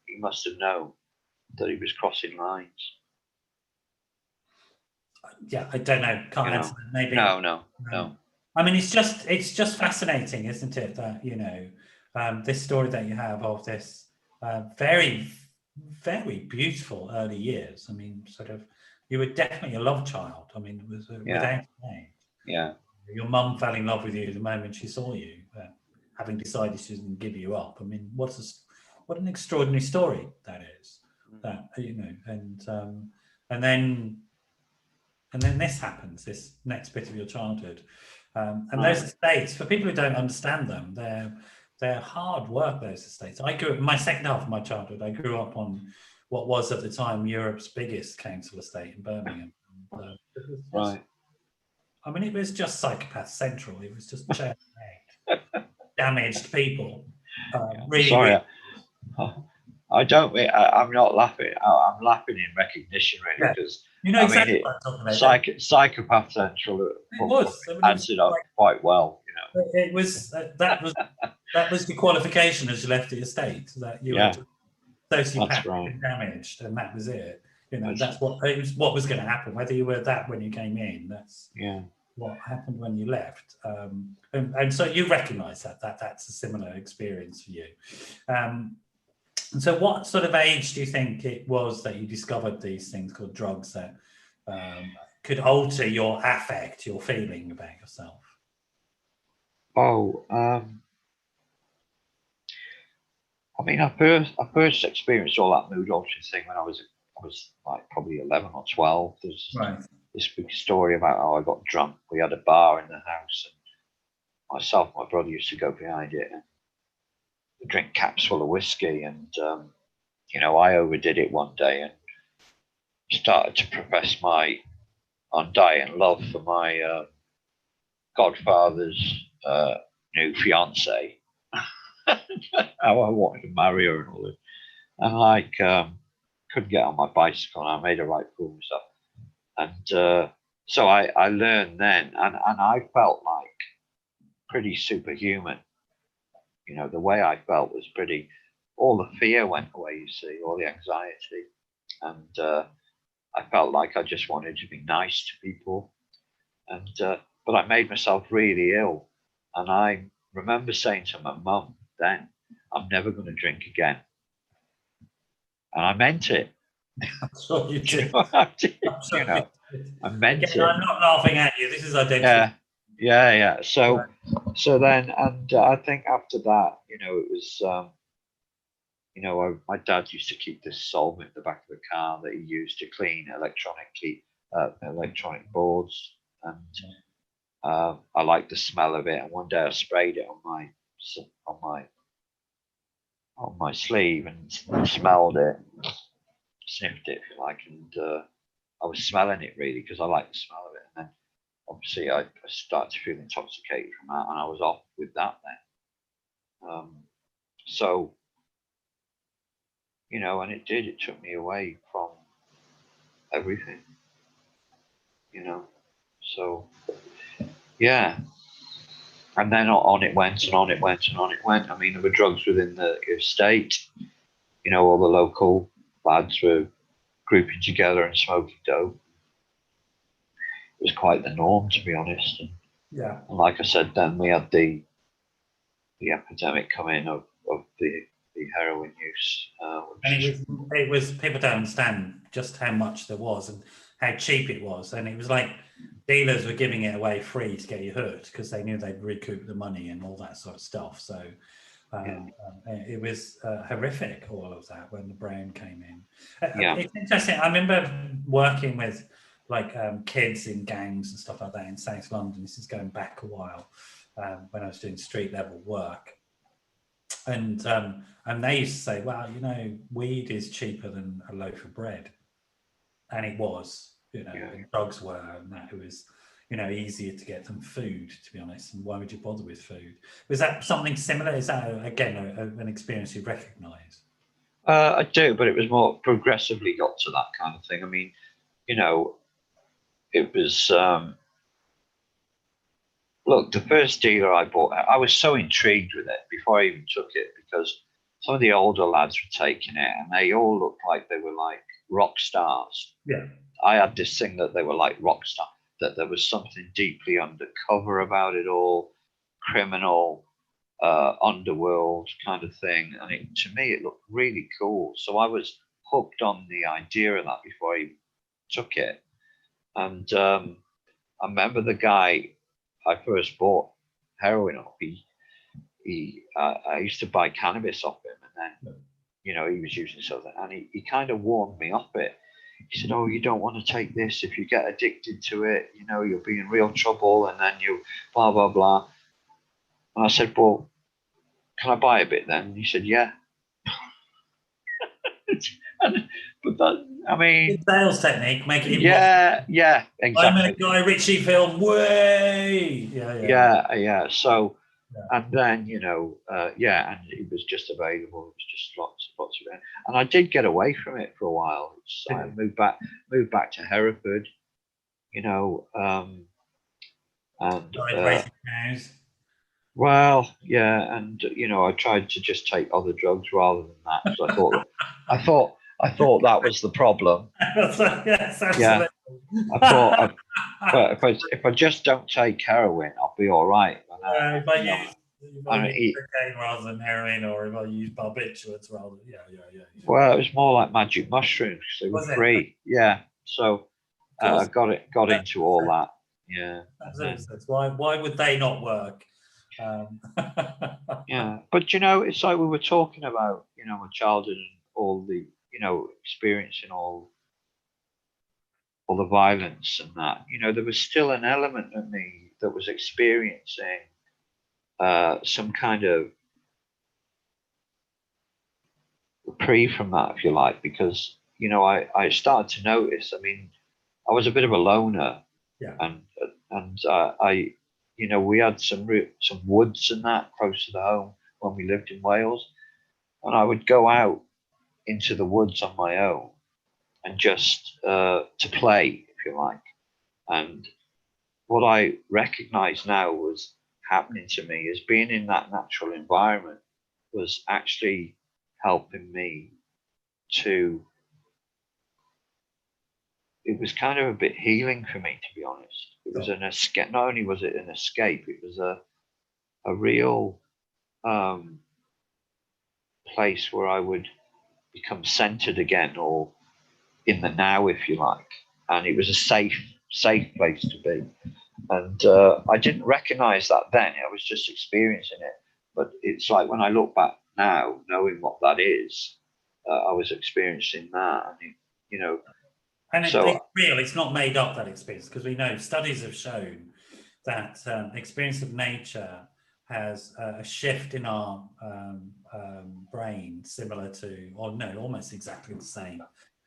he must have known that he was crossing lines. Yeah, I don't know. Can't answer that. Maybe. No. I mean, it's just fascinating, isn't it? That this story that you have of this very, very beautiful early years. I mean, sort of, you were definitely a love child. I mean, it was without name. Yeah. Your mum fell in love with you the moment she saw you, having decided she didn't give you up. I mean, what an extraordinary story that is. That and then this happens, this next bit of your childhood. And those estates, for people who don't understand them, they're hard work, those estates. I grew up, my second half of my childhood, I grew up on what was at the time Europe's biggest council estate in Birmingham. Right. I mean, it was just psychopath central. It was just damaged people. Sorry. I'm not laughing. I'm laughing in recognition, really, because exactly what I'm talking about. Psychopath Central answered up quite well. It was that was the qualification as you left the estate, that you were sociopathic and damaged, and that was it. That's what was going to happen, whether you were that when you came in. That's what happened when you left. And so you recognise that's a similar experience for you. And so what sort of age do you think it was that you discovered these things called drugs that could alter your affect, your feeling about yourself? I mean, I first experienced all that mood altering thing when I was like probably 11 or 12. There's this big story about how I got drunk. We had a bar in the house, and myself and my brother used to go behind it and drink caps full of whiskey, and I overdid it one day and started to profess my undying love for my godfather's new fiance. How I wanted to marry her and all this, and couldn't get on my bicycle, and I made a right fool of myself. And so I learned then, and I felt like pretty superhuman. The way I felt was all the fear went away, you see, all the anxiety. And I felt like I just wanted to be nice to people. And but I made myself really ill. And I remember saying to my mum then, I'm never going to drink again. And I meant it. I'm sure you did. I meant it. I'm not laughing at you. This is identity. Yeah. So then, and I think after that, it was, my dad used to keep this solvent in the back of the car that he used to clean electronic boards, and I liked the smell of it. And one day I sprayed it on my on my sleeve and smelled it, sniffed it, if you like, and I was smelling it really because I like the smell of it. And then obviously I started to feel intoxicated from that, and I was off with that then. So, and it took me away from everything, so yeah. And then on it went, and on it went, and on it went. I mean, there were drugs within the estate. All the local lads were grouping together and smoking dope. It was quite the norm, to be honest. Yeah. And like I said, then we had the epidemic come in of the heroin use. And it was people don't understand just how much there was and how cheap it was. And it was like dealers were giving it away free to get you hooked because they knew they'd recoup the money and all that sort of stuff. So it was horrific, all of that, when the Brown came in. It's interesting. I remember working with kids in gangs and stuff like that in South London. This is going back a while, when I was doing street level work. And they used to say, well, weed is cheaper than a loaf of bread. And it was, and drugs were, and that it was, easier to get them food, to be honest. And why would you bother with food? Was that something similar? Is that, again, an experience you recognise? I do, but it was more progressively got to that kind of thing. I mean, it was, look, the first dealer I bought, I was so intrigued with it before I even took it, because some of the older lads were taking it and they all looked like they were like rock stars. Yeah. I had this thing that they were like rock stars, that there was something deeply undercover about it all, criminal, underworld kind of thing. And to me, it looked really cool. So I was hooked on the idea of that before I took it. And I remember the guy I first bought heroin off. I used to buy cannabis off him, and then he was using something, and he kind of warned me off it. He said, "Oh, you don't want to take this. If you get addicted to it, you'll be in real trouble, and then you blah blah blah." And I said, "Well, can I buy a bit then?" And he said, "Yeah." But that, I mean, sales technique, make it yeah, exactly. I'm in a Guy Ritchie film, way. Yeah. So, and then and it was just available. It was just lots of it, and I did get away from it for a while. I moved back to Hereford, and raising cows. Well, yeah, and I tried to just take other drugs rather than that, because I thought that was the problem. Yes, absolutely. Yeah, I thought, if I just don't take heroin, I'll be all right. If I use cocaine rather than heroin, or if I use barbiturates rather, yeah. Well, it was more like magic mushrooms. They were free. Yeah, so I got into all that. Yeah. Why would they not work? Yeah, but it's like we were talking about, my childhood and all the, experiencing all the violence and that. There was still an element of me that was experiencing some kind of reprieve from that, if you like, because I started to notice. I mean, I was a bit of a loner, and I. We had some woods and that close to the home when we lived in Wales, and I would go out into the woods on my own and just to play, if you like. And what I recognized now was happening to me is being in that natural environment was actually helping me to. It was kind of a bit healing for me, to be honest. It was an escape. Not only was it an escape, it was a real place where I would become centered again, or in the now, if you like. And it was a safe place to be. And I didn't recognize that then. I was just experiencing it. But it's like when I look back now, knowing what that is, I was experiencing that. And, you know, and so it's real, it's not made up, that experience, because we know studies have shown that experience of nature has a shift in our brain similar to, or no, almost exactly the same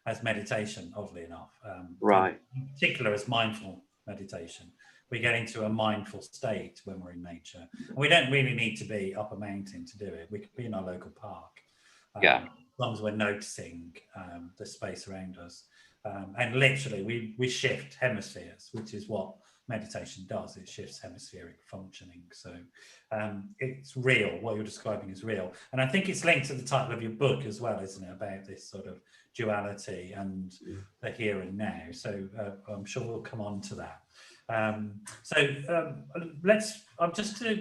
as meditation, oddly enough. right. In particular, as mindful meditation. We get into a mindful state when we're in nature. And we don't really need to be up a mountain to do it. We could be in our local park. Yeah. As long as we're noticing the space around us. And literally, we shift hemispheres, which is what meditation does. It shifts hemispheric functioning. So it's real. What you're describing is real. And I think it's linked to the title of your book as well, isn't it? About this sort of duality and the here and now. So I'm sure we'll come on to that.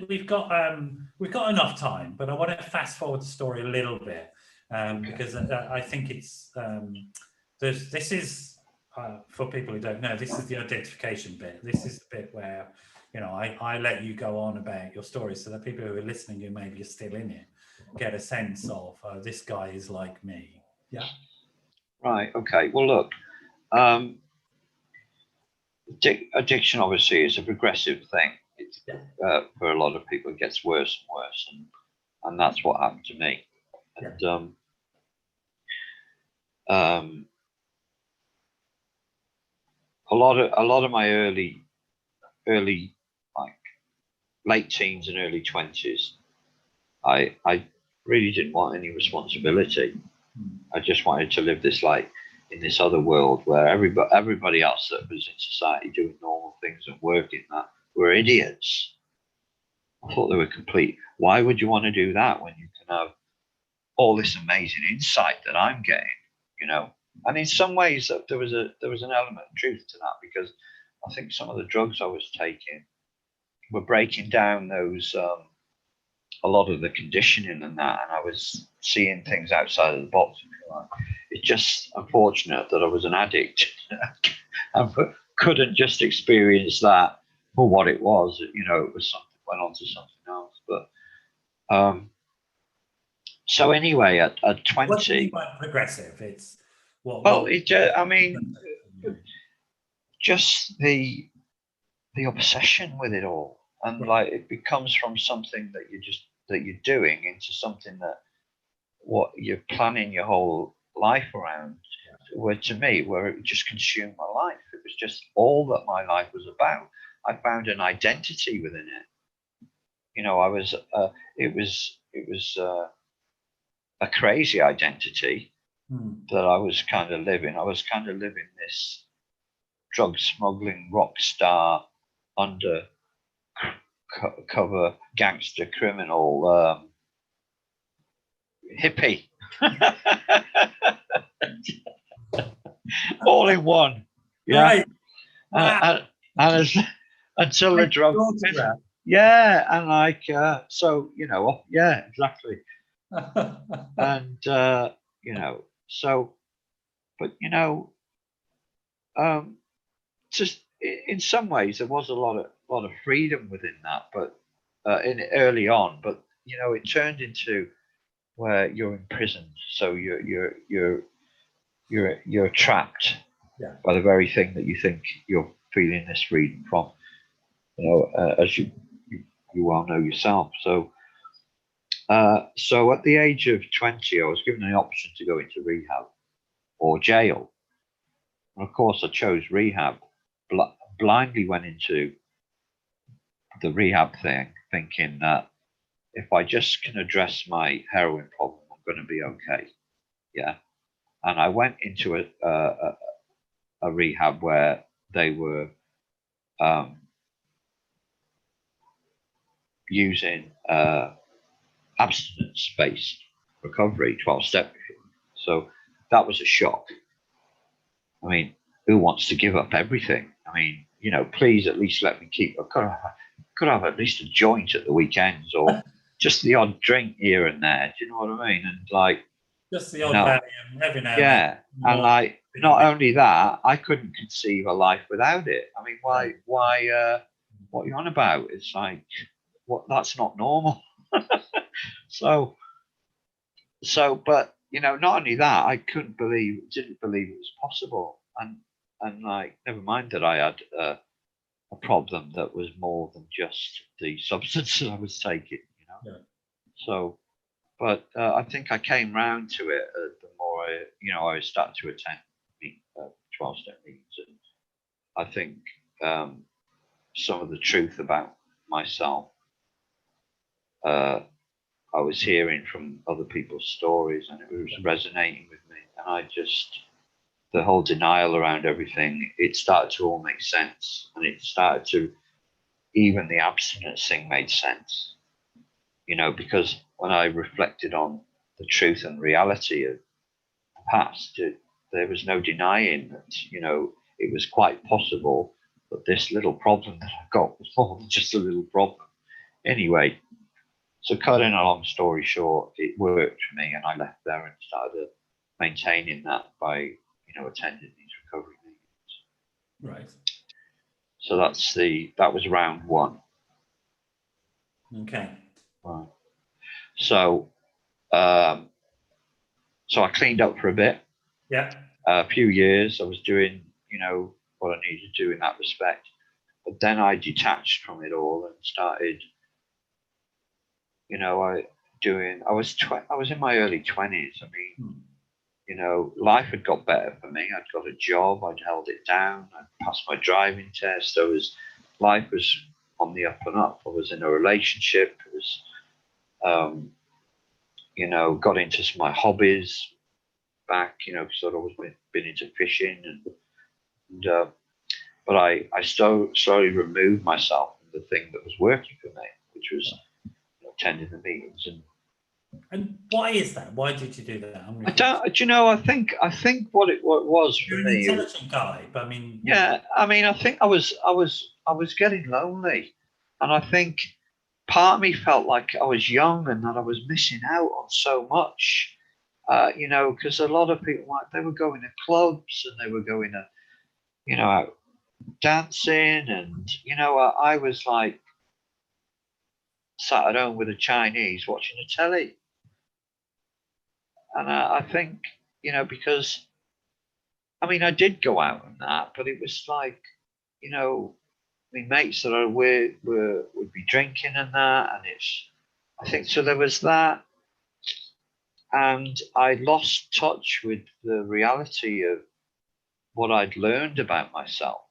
We've got enough time, but I want to fast forward the story a little bit because I think it's this is for people who don't know, this is the identification bit. This is the bit where, you know, I let you go on about your story so that people who are listening who maybe are still in it get a sense of this guy is like me. Yeah. Right. Okay. Well, look, addiction obviously is a progressive thing. It's, for a lot of people, it gets worse and worse, and that's what happened to me. And a lot of my early like late teens and early 20s, I really didn't want any responsibility. I just wanted to live this like in this other world where everybody else that was in society doing normal things and working that were idiots. I thought they were complete. Why would you want to do that when you can have all this amazing insight that I'm getting, you know? And in some ways there was an element of truth to that, because I think some of the drugs I was taking were breaking down those a lot of the conditioning and that, and I was seeing things outside of the box. It's just unfortunate that I was an addict and couldn't just experience that for what it was. You know, it was something, went on to something else. But so anyway, at 20, what do you mean by progressive? It's what? Well, I mean, just the obsession with it all, and like it becomes from something that you're doing into something that what you're planning your whole life around. Where to me, where it just consumed my life. It was just all that my life was about. I found an identity within it. You know, I was. It was a crazy identity that I was kind of living. I was kind of living this drug smuggling rock star under cover gangster criminal hippie. All in one. Yeah. Right. And until the drug. And like, so, you know, yeah, exactly. And, you know, so, but, you know, just in some ways there was a lot of freedom within that, but early on, but, you know, it turned into where you're imprisoned. So you're trapped by the very thing that you think you're feeling this freedom from, you know, as you well know yourself. So so at the age of 20, I was given an option to go into rehab or jail. And of course I chose rehab, blindly went into the rehab thing thinking that if I just can address my heroin problem, I'm going to be okay. Yeah. And I went into a rehab where they were using abstinence-based recovery, 12-step. So that was a shock. I mean, who wants to give up everything? I mean, you know, please at least let me keep. I could have at least a joint at the weekends, or just the odd drink here and there. Do you know what I mean? And like, just the odd Valium every now and then. Yeah, and like, not only that, I couldn't conceive a life without it. I mean, why what are you on about? It's like, what? That's not normal. So, but you know, not only that, I didn't believe it was possible, and like, never mind that I had a problem that was more than just the substances I was taking, you know. Yeah. So, but I think I came round to it the more I started to attend 12-step meetings, and I think some of the truth about myself I was hearing from other people's stories, and it was resonating with me. And the whole denial around everything, it started to all make sense. And it started to, even the abstinence thing made sense, you know, because when I reflected on the truth and reality of the past, there was no denying that, you know, it was quite possible that this little problem that I've got was more than just a little problem. Anyway, so cutting a long story short, it worked for me, and I left there and started maintaining that by, you know, attending these recovery meetings. Right. So that was round one. Okay. Right. So, so I cleaned up for a bit. Yeah. A few years I was doing, you know, what I needed to do in that respect, but then I detached from it all and started, you know, I was in my early 20s. I mean, you know, life had got better for me. I'd got a job. I'd held it down. I'd passed my driving test. Life was on the up and up. I was in a relationship. It was, you know, got into some of my hobbies back, you know, sort of been into fishing and but I slowly removed myself from the thing that was working for me, which was, you know, attending the meetings. And why is that? Why did you do that? I don't. Do you know? I think what it was for You're me. You're an intelligent guy, but I mean. Yeah, I mean, I think I was getting lonely, and I think part of me felt like I was young and that I was missing out on so much. You know, because a lot of people, like, they were going to clubs and they were going to, you know, out dancing, and you know, I was like sat at home with a Chinese watching the telly. And I think, you know, because, I mean, I did go out and that, but it was like, you know, my mates that I would be drinking and that. And I think, so there was that. And I lost touch with the reality of what I'd learned about myself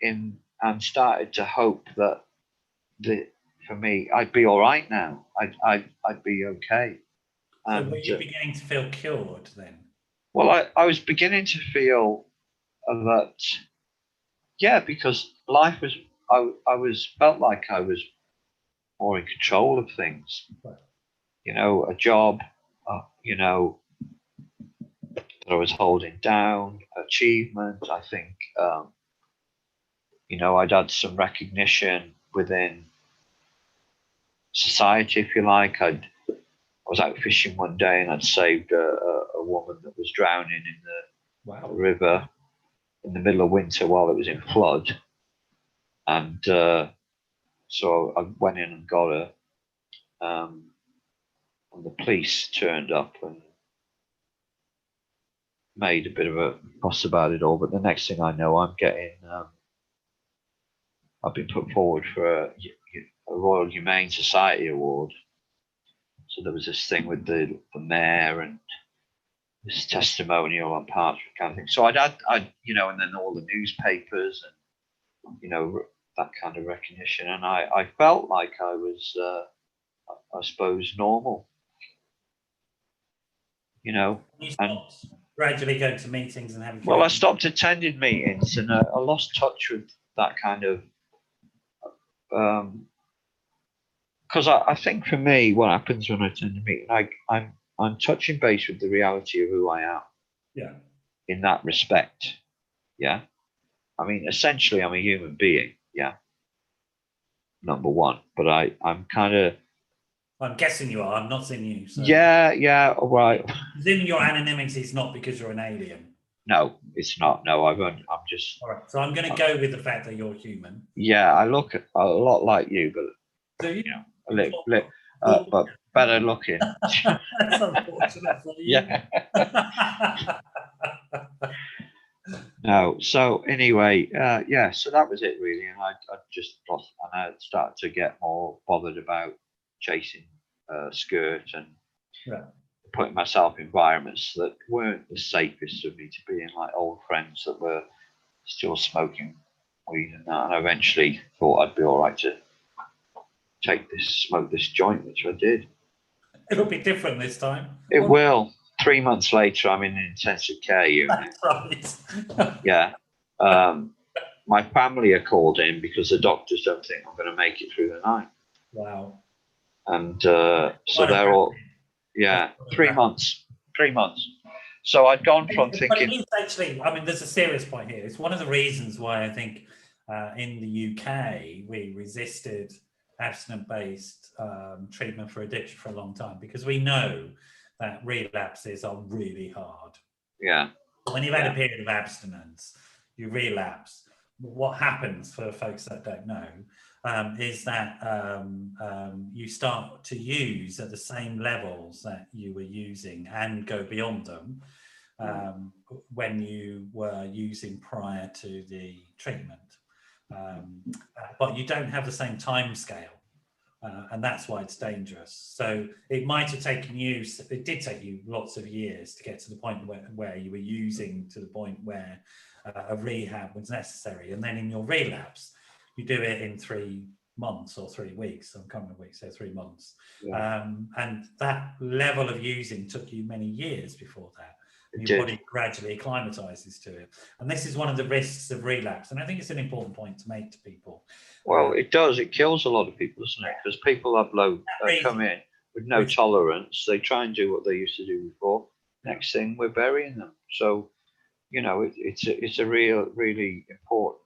and started to hope that for me, I'd be all right now. I'd be okay. So were you beginning to feel cured then? Well, I was beginning to feel that, yeah, because life was, felt like I was more in control of things. Right. You know, a job, you know, that I was holding down, achievement. I think, you know, I'd had some recognition within society, if you like. I was out fishing one day and I'd saved a woman that was drowning in the river in the middle of winter while it was in flood. And so I went in and got her. And the police turned up and made a bit of a fuss about it all. But the next thing I know, I've been put forward for a Royal Humane Society award. So there was this thing with the mayor and this testimonial on parts kind of thing. So I'd you know, and then all the newspapers and, you know, that kind of recognition. And I felt like I was, I suppose, normal, you know. And gradually going to meetings and having. Well, I stopped attending meetings and I lost touch with that kind of, because I think for me, what happens when I attend a meeting, I'm touching base with the reality of who I am. Yeah. In that respect, yeah. I mean, essentially, I'm a human being, yeah. Number one, but I'm kind of. I'm guessing you are. I'm not seeing you. So. Yeah, all right. Presuming your anonymity is not because you're an alien. No, it's not. No, I'm just. All right. So I'm going to go with the fact that you're human. Yeah, I look a lot like you, but Do you? but better looking. That's unfortunate for you. Yeah. No. So anyway, yeah. So that was it really, and I just lost, and I started to get more bothered about chasing skirts and putting myself in environments that weren't the safest of me to be in, like old friends that were still smoking weed and that. And I eventually thought I'd be all right to smoke this joint, which I did. It'll be different this time. It will. 3 months later, I'm in an intensive care unit. That's right. Yeah. My family are called in because the doctors don't think I'm going to make it through the night. Wow. And so they're all, yeah, 3 months. 3 months. So I'd gone from thinking. But it is actually, I mean, there's a serious point here. It's one of the reasons why I think in the UK we resisted abstinence-based treatment for addiction for a long time, because we know that relapses are really hard. Yeah. When you've had a period of abstinence, you relapse. What happens, for folks that don't know, is that you start to use at the same levels that you were using and go beyond them when you were using prior to the treatment. But you don't have the same time scale. And that's why it's dangerous. So it might have taken you, it did take you lots of years to get to the point where you were using to the point where a rehab was necessary. And then in your relapse, you do it in 3 months or 3 weeks. I'm coming to weeks, so 3 months. Yeah. And that level of using took you many years before that. Your body gradually acclimatizes to it. And this is one of the risks of relapse. And I think it's an important point to make to people. Well, it does. It kills a lot of people, doesn't it? Because people have come in with no tolerance. They try and do what they used to do before. Next thing, we're burying them. So, you know, it's a really important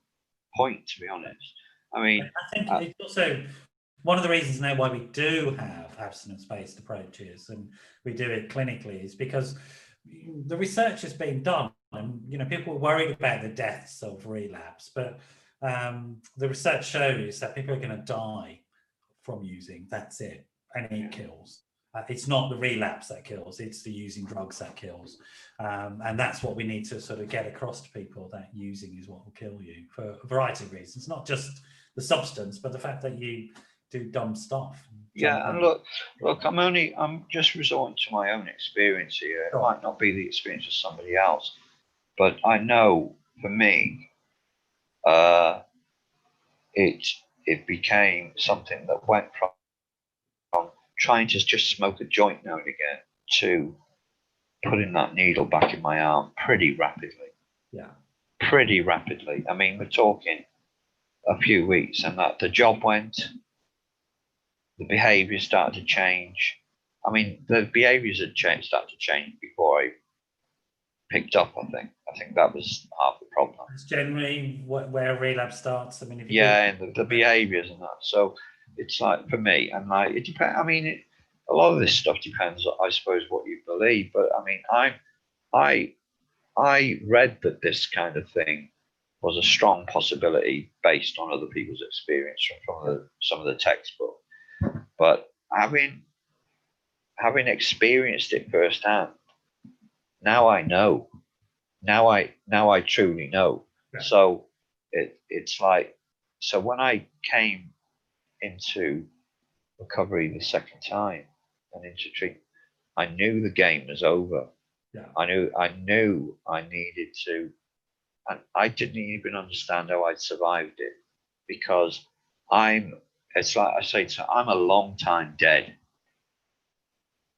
point, to be honest. I mean, I think it's also one of the reasons now why we do have abstinence-based approaches and we do it clinically is because the research has been done, and you know, people are worried about the deaths of relapse, but the research shows that people are going to die from using. That's it, and it kills. It's not the relapse that kills; it's the using drugs that kills, and that's what we need to sort of get across to people, that using is what will kill you for a variety of reasons, not just the substance, but the fact that you do dumb stuff. Yeah, and look, I'm just resorting to my own experience here. It might not be the experience of somebody else, but I know for me, it became something that went from trying to just smoke a joint now and again to putting that needle back in my arm pretty rapidly. Yeah. Pretty rapidly. I mean, we're talking a few weeks, and that the job went. The behaviour started to change. I mean, the behaviours had started to change before I picked up. I think that was half the problem. It's generally where relapse starts. I mean, if you and the behaviours and that. So it's like, for me, and like it depends. I mean, a lot of this stuff depends, I suppose, what you believe. But I mean, I read that this kind of thing was a strong possibility based on other people's experience from some of the textbooks. But having experienced it firsthand, now I know. Now I truly know. Yeah. So it's like, so when I came into recovery the second time and into treatment, I knew the game was over. Yeah. I knew I needed to, and I didn't even understand how I'd survived it, because it's like I say, I'm a long time dead.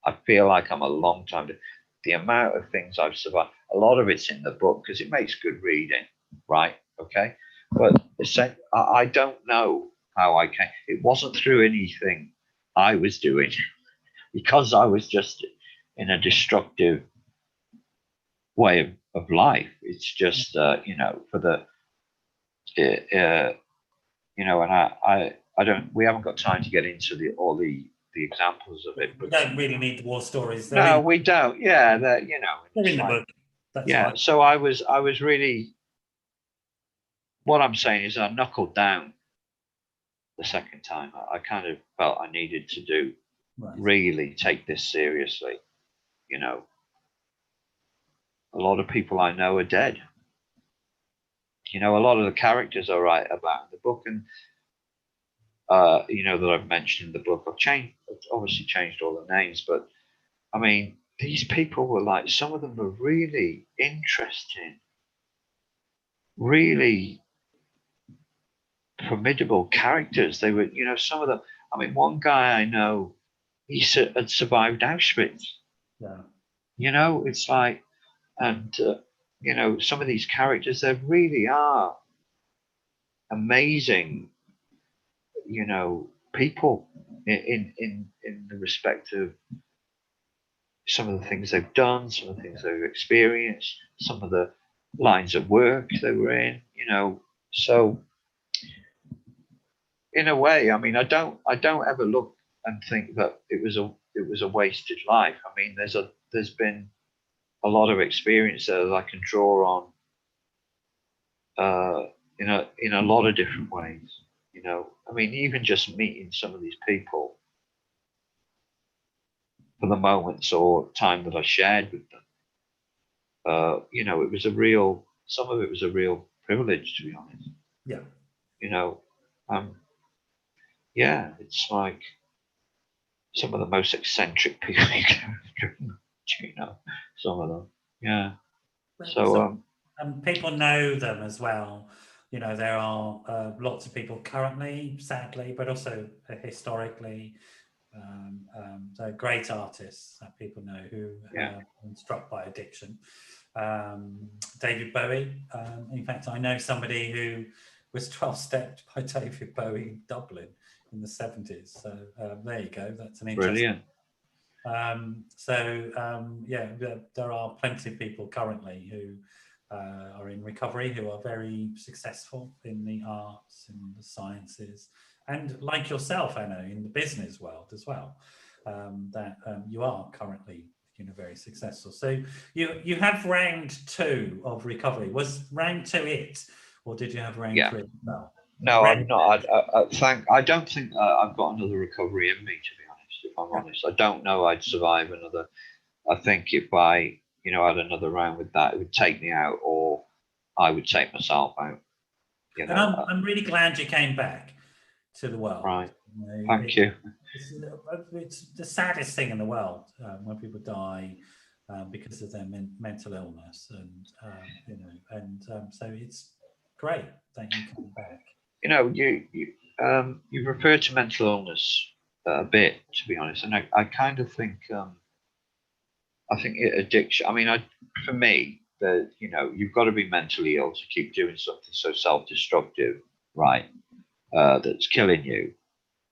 I feel like I'm a long time dead. The amount of things I've survived, a lot of it's in the book because it makes good reading, right? Okay. But I don't know how I came. It wasn't through anything I was doing, because I was just in a destructive way of life. It's just, you know, for the, you know, and I don't. We haven't got time to get into all the examples of it. But we don't really need the war stories. No, we don't. Yeah, that, you know. They're in the book. That's yeah. right. So I was really, what I'm saying is I knuckled down the second time. I kind of felt I needed to really take this seriously. You know, a lot of people I know are dead. You know, a lot of the characters I write about in the book, and you know, that I've mentioned in the book, I've obviously changed all the names, but I mean, these people were like, some of them were really interesting, really formidable characters. They were, you know, some of them. I mean, one guy I know, he had survived Auschwitz. Yeah. You know, it's like, and you know, some of these characters, they really are amazing. You know, people in the respect of some of the things they've done, some of the things they've experienced, some of the lines of work they were in. You know, so in a way, I mean, I don't ever look and think that it was a wasted life. I mean, there's been a lot of experience that I can draw on in a lot of different ways. You know, I mean, even just meeting some of these people for the moments or time that I shared with them, you know, some of it was a real privilege, to be honest. Yeah. You know, yeah, it's like some of the most eccentric people you can you know, some of them. Yeah. So, people know them as well. You know, there are lots of people currently, sadly, but also historically, so great artists that people know who have been struck by addiction. David Bowie. In fact, I know somebody who was 12-stepped by David Bowie in Dublin in the 70s. So there you go. That's an interesting. Brilliant. Yeah, there are plenty of people currently who are in recovery, who are very successful in the arts and the sciences, and like yourself, Ano, in the business world as well. That you are currently, you know, very successful. So you have round 2 of recovery. Was round 2 it, or did you have round 3 as well? No, I'm not. I don't think I've got another recovery in me, to be honest. If I'm honest, I don't know I'd survive another. I think if I, you know, had another round with that, it would take me out, or I would take myself out. You know, and I'm really glad you came back to the world. Right. You know, Thank you. It's the saddest thing in the world when people die because of their mental illness, and you know, and so it's great that you came back. You know, you've referred to mental illness a bit, to be honest, and I kind of think I think addiction. I mean, for me, you know, you've got to be mentally ill to keep doing something so self-destructive, right? That's killing you,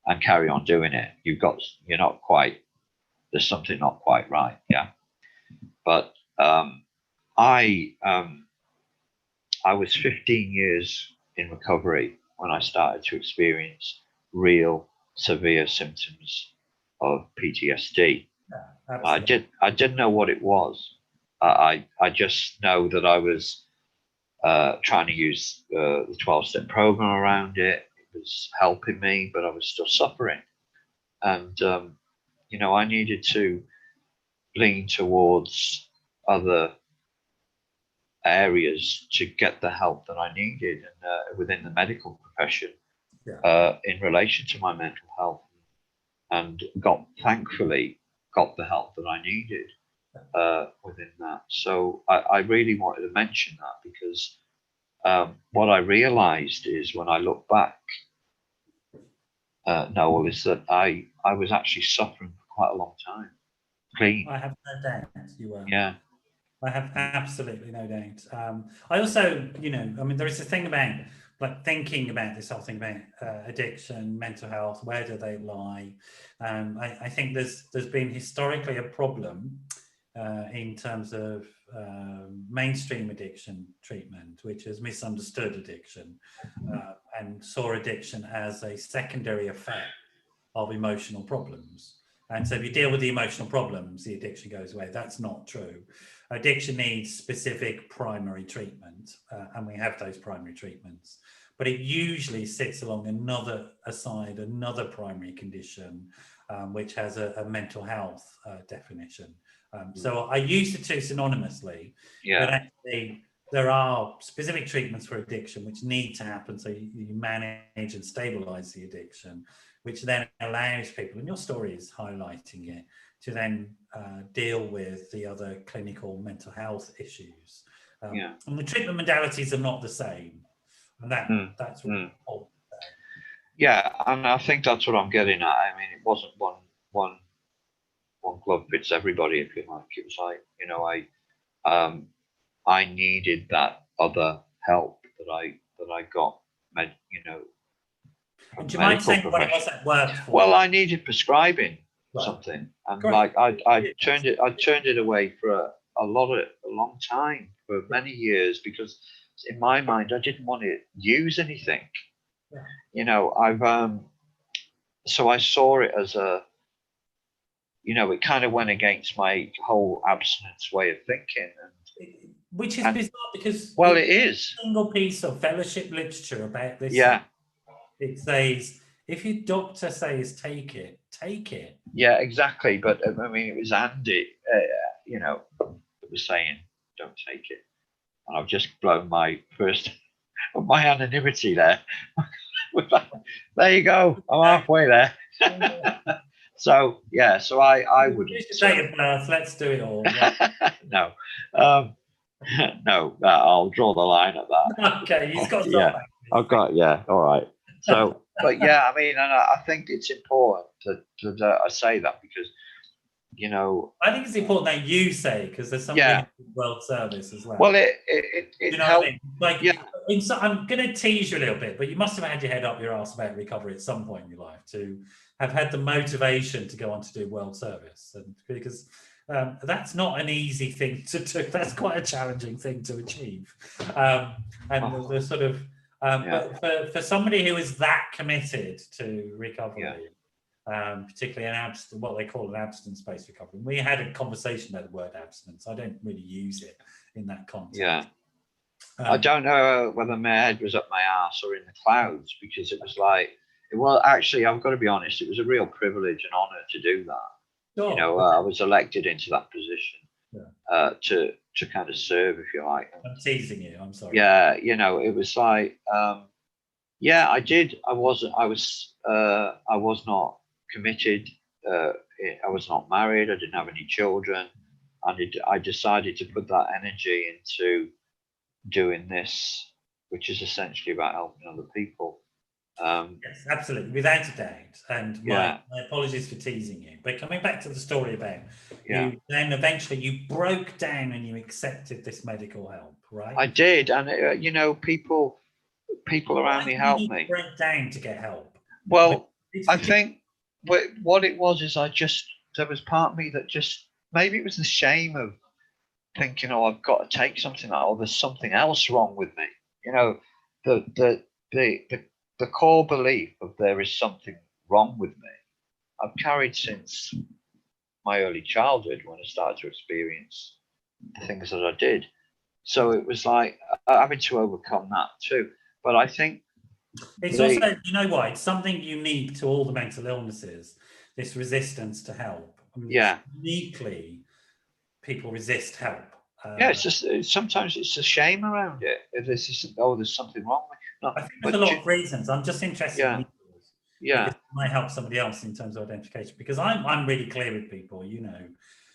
and carry on doing it. You're not quite. There's something not quite right, yeah. But I was 15 years in recovery when I started to experience real severe symptoms of PTSD. Yeah, I didn't know what it was. I just know that I was trying to use the 12-step program around it. It was helping me, but I was still suffering. And, you know, I needed to lean towards other areas to get the help that I needed, and within the medical profession, in relation to my mental health, and thankfully got the help that I needed within that. So I really wanted to mention that because what I realized is when I look back, Noel, is that I was actually suffering for quite a long time. Clean. I have no doubt you were. Yeah. I have absolutely no doubt. I also, you know, I mean, there is a thing about like thinking about this whole thing about addiction, mental health. Where do they lie? I think there's been historically a problem in terms of mainstream addiction treatment, which has misunderstood addiction and saw addiction as a secondary effect of emotional problems. And so if you deal with the emotional problems, the addiction goes away. That's not true. Addiction needs specific primary treatment, and we have those primary treatments. But it usually sits along another primary condition, which has a mental health definition. So I use the two synonymously, but actually there are specific treatments for addiction which need to happen, so you manage and stabilize the addiction, which then allows people, and your story is highlighting it, to then deal with the other clinical mental health issues. And the treatment modalities are not the same, and that's really important. Yeah, and I think that's what I'm getting at. I mean, it wasn't one glove fits everybody, if you like. It was like, you know, I needed that other help that I got, you know. And do you mind saying what it was that worked for? Well, I needed prescribing something, and like I turned it away for a long time, for many years, because in my mind I didn't want to use anything. You know, so I saw it as a, you know, it kind of went against my whole abstinence way of thinking. Which is bizarre, because well, it is a single piece of fellowship literature about this. Yeah. It says, if your doctor says take it, take it. Yeah, exactly. But I mean, it was Andy, you know, that was saying, don't take it. And I've just blown my anonymity there. There you go. I'm halfway there. So yeah, so I wouldn't. Date of birth, let's do it all. No, no, I'll draw the line at that. Okay, he's got something. Yeah, I've got, yeah, all right. So, but yeah, I mean, and I think it's important that I say that, because, you know, I think it's important that you say, because there's something in world service as well. Well, it you know helped. What I mean? Like, I'm going to tease you a little bit, but you must have had your head up your ass about recovery at some point in your life to have had the motivation to go on to do world service, and because that's not an easy thing to do. That's quite a challenging thing to achieve, and the sort of but for somebody who is that committed to recovery, particularly what they call an abstinence-based recovery. We had a conversation about the word abstinence. I don't really use it in that context. Yeah. I don't know whether my head was up my arse or in the clouds, because it was like, well, actually, I've got to be honest, it was a real privilege and honor to do that. Sure. You know, I was elected into that position to kind of serve, if you like. I'm teasing you, I'm sorry. Yeah, you know, it was like, yeah, I did. I was not committed. I was not married. I didn't have any children. And I decided to put that energy into doing this, which is essentially about helping other people. Yes, absolutely, without a doubt. And my apologies for teasing you. But coming back to the story about you, then eventually you broke down and you accepted this medical help, right? I did, and you know, people around me helped me. Break down to get help. Well, I think what it was is there was part of me that just, maybe it was the shame of thinking, oh, I've got to take something out, or there's something else wrong with me. You know, the core belief of there is something wrong with me, I've carried since my early childhood, when I started to experience the things that I did. So it was like having to overcome that too. But I think it's also, you know what, it's something unique to all the mental illnesses, this resistance to help. I mean, uniquely, people resist help. It's just sometimes it's a shame around it. If there's something wrong with you. No, I think there's a lot of reasons. I'm just interested in yours. Yeah. Because it might help somebody else in terms of identification. Because I'm really clear with people, you know.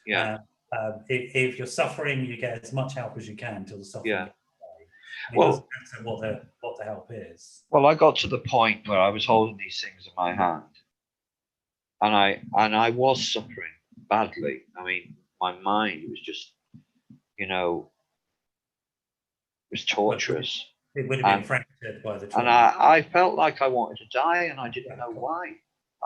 Yeah. If you're suffering, you get as much help as you can until the suffering goes away. It doesn't matter what the help is. Well, I got to the point where I was holding these things in my hand, and I was suffering badly. I mean, my mind was just, you know, it was torturous. It would have been fractured by the trauma. And I felt like I wanted to die, and I didn't know why.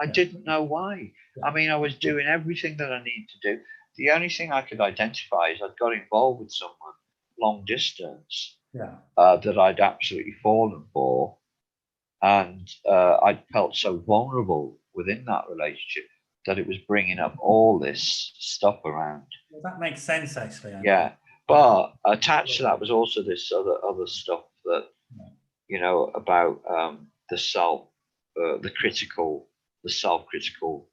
I didn't know why. I mean, I was doing everything that I needed to do. The only thing I could identify is I'd got involved with someone long distance that I'd absolutely fallen for. And I felt so vulnerable within that relationship. that it was bringing up all this stuff around. Well, that makes sense, actually. Yeah, but attached to that was also this other stuff that, you know, about the self, the critical, the self-critical,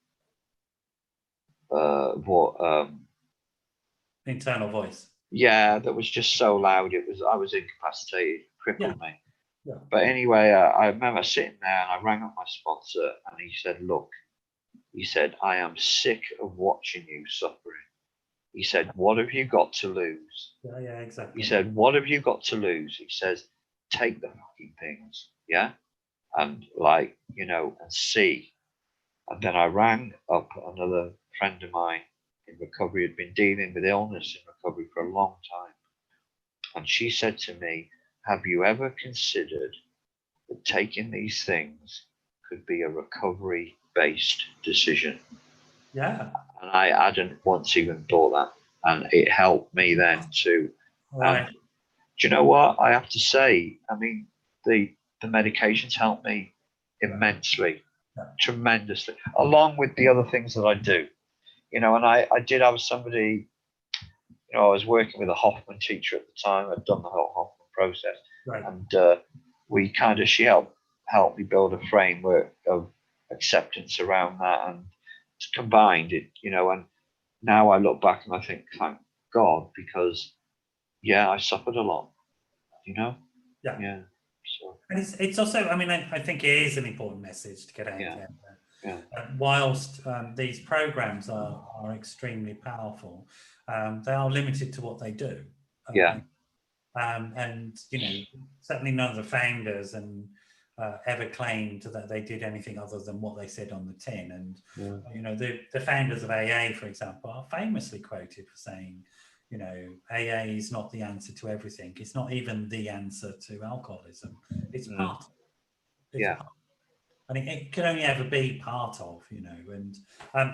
internal voice. Yeah, that was just so loud. I was incapacitated, crippled me. Yeah. But anyway, I remember sitting there and I rang up my sponsor and he said, look, he said, I am sick of watching you suffering. He said, what have you got to lose? Yeah, exactly. He said, what have you got to lose? He says, take the fucking things, yeah? And like, you know, and see. And then I rang up another friend of mine in recovery, who'd been dealing with illness in recovery for a long time. And she said to me, have you ever considered that taking these things could be a recovery-based decision? Yeah. And I hadn't once even thought that. And it helped me then to, right. Do you know what? I have to say, I mean, the medications helped me immensely, tremendously, along with the other things that I do. You know, and I did have somebody, you know, I was working with a Hoffman teacher at the time. I'd done the whole Hoffman process. Right. And she helped me build a framework of acceptance around that, and combined it, you know, and now I look back and I think, thank God, because yeah, I suffered a lot, you know? Yeah. So. And it's also, I mean, I think it is an important message to get out there. Yeah. Whilst these programs are extremely powerful, they are limited to what they do. And you know, certainly none of the founders ever claimed that they did anything other than what they said on the tin. And you know, the founders of AA, for example, are famously quoted for saying, you know, AA is not the answer to everything. It's not even the answer to alcoholism. It's part. Part. And it can only ever be part of, you know, and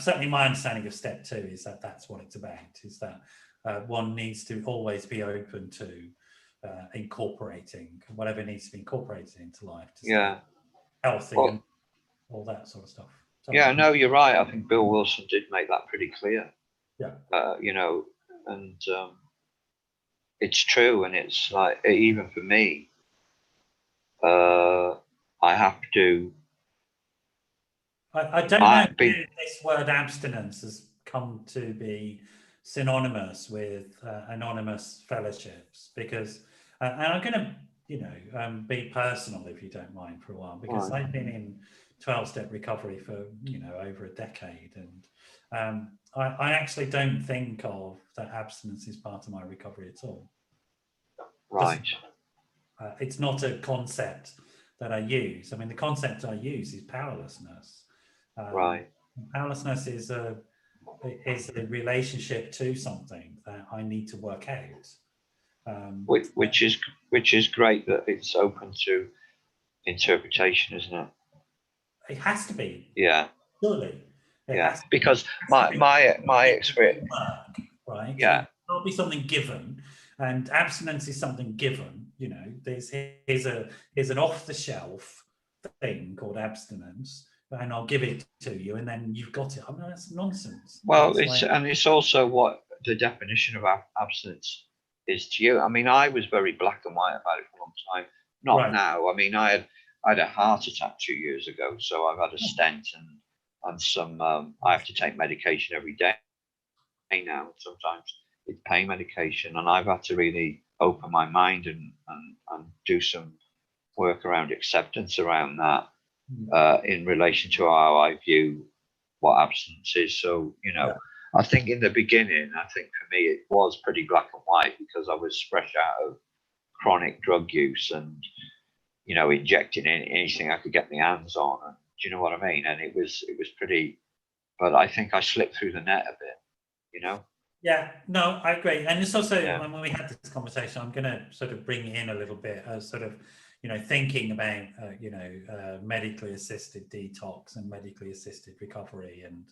certainly my understanding of step 2 is that that's what it's about, is that one needs to always be open to incorporating whatever needs to be incorporated into life to stay healthy and all that sort of stuff. No, you're right. I think Bill Wilson did make that pretty clear. Yeah. You know, and it's true, and it's like, even for me, I have to. I don't know if this word abstinence has come to be synonymous with anonymous fellowships, because, and I'm going to, you know, be personal if you don't mind for a while, because I've been in 12-step recovery for, you know, over a decade, and I actually don't think of that abstinence is part of my recovery at all. Right. It's not a concept that I use. I mean, the concept I use is powerlessness. Right. Powerlessness is a relationship to something that I need to work out. Which is great that it's open to interpretation, isn't it? It has to be. Yeah. Surely. Because my experience. Right. Yeah. It can't be something given, and abstinence is something given. You know, here's an off-the-shelf thing called abstinence, and I'll give it to you, and then you've got it. I mean, that's nonsense. Well, it's also what the definition of abstinence is to you. I mean, I was very black and white about it for a long time. Not now. I mean, I had a heart attack 2 years ago, so I've had a stent and some. I have to take medication every day now. Sometimes it's pain medication, and I've had to really open my mind and do some work around acceptance around that. In relation to how I view what abstinence is. So, you know, I think in the beginning, I think for me, it was pretty black and white, because I was fresh out of chronic drug use and, you know, injecting anything I could get my hands on. And, do you know what I mean? And it was pretty, but I think I slipped through the net a bit, you know? Yeah, no, I agree. And it's also, when we had this conversation, I'm going to sort of bring in a little bit as sort of, you know, thinking about, you know, medically assisted detox and medically assisted recovery, and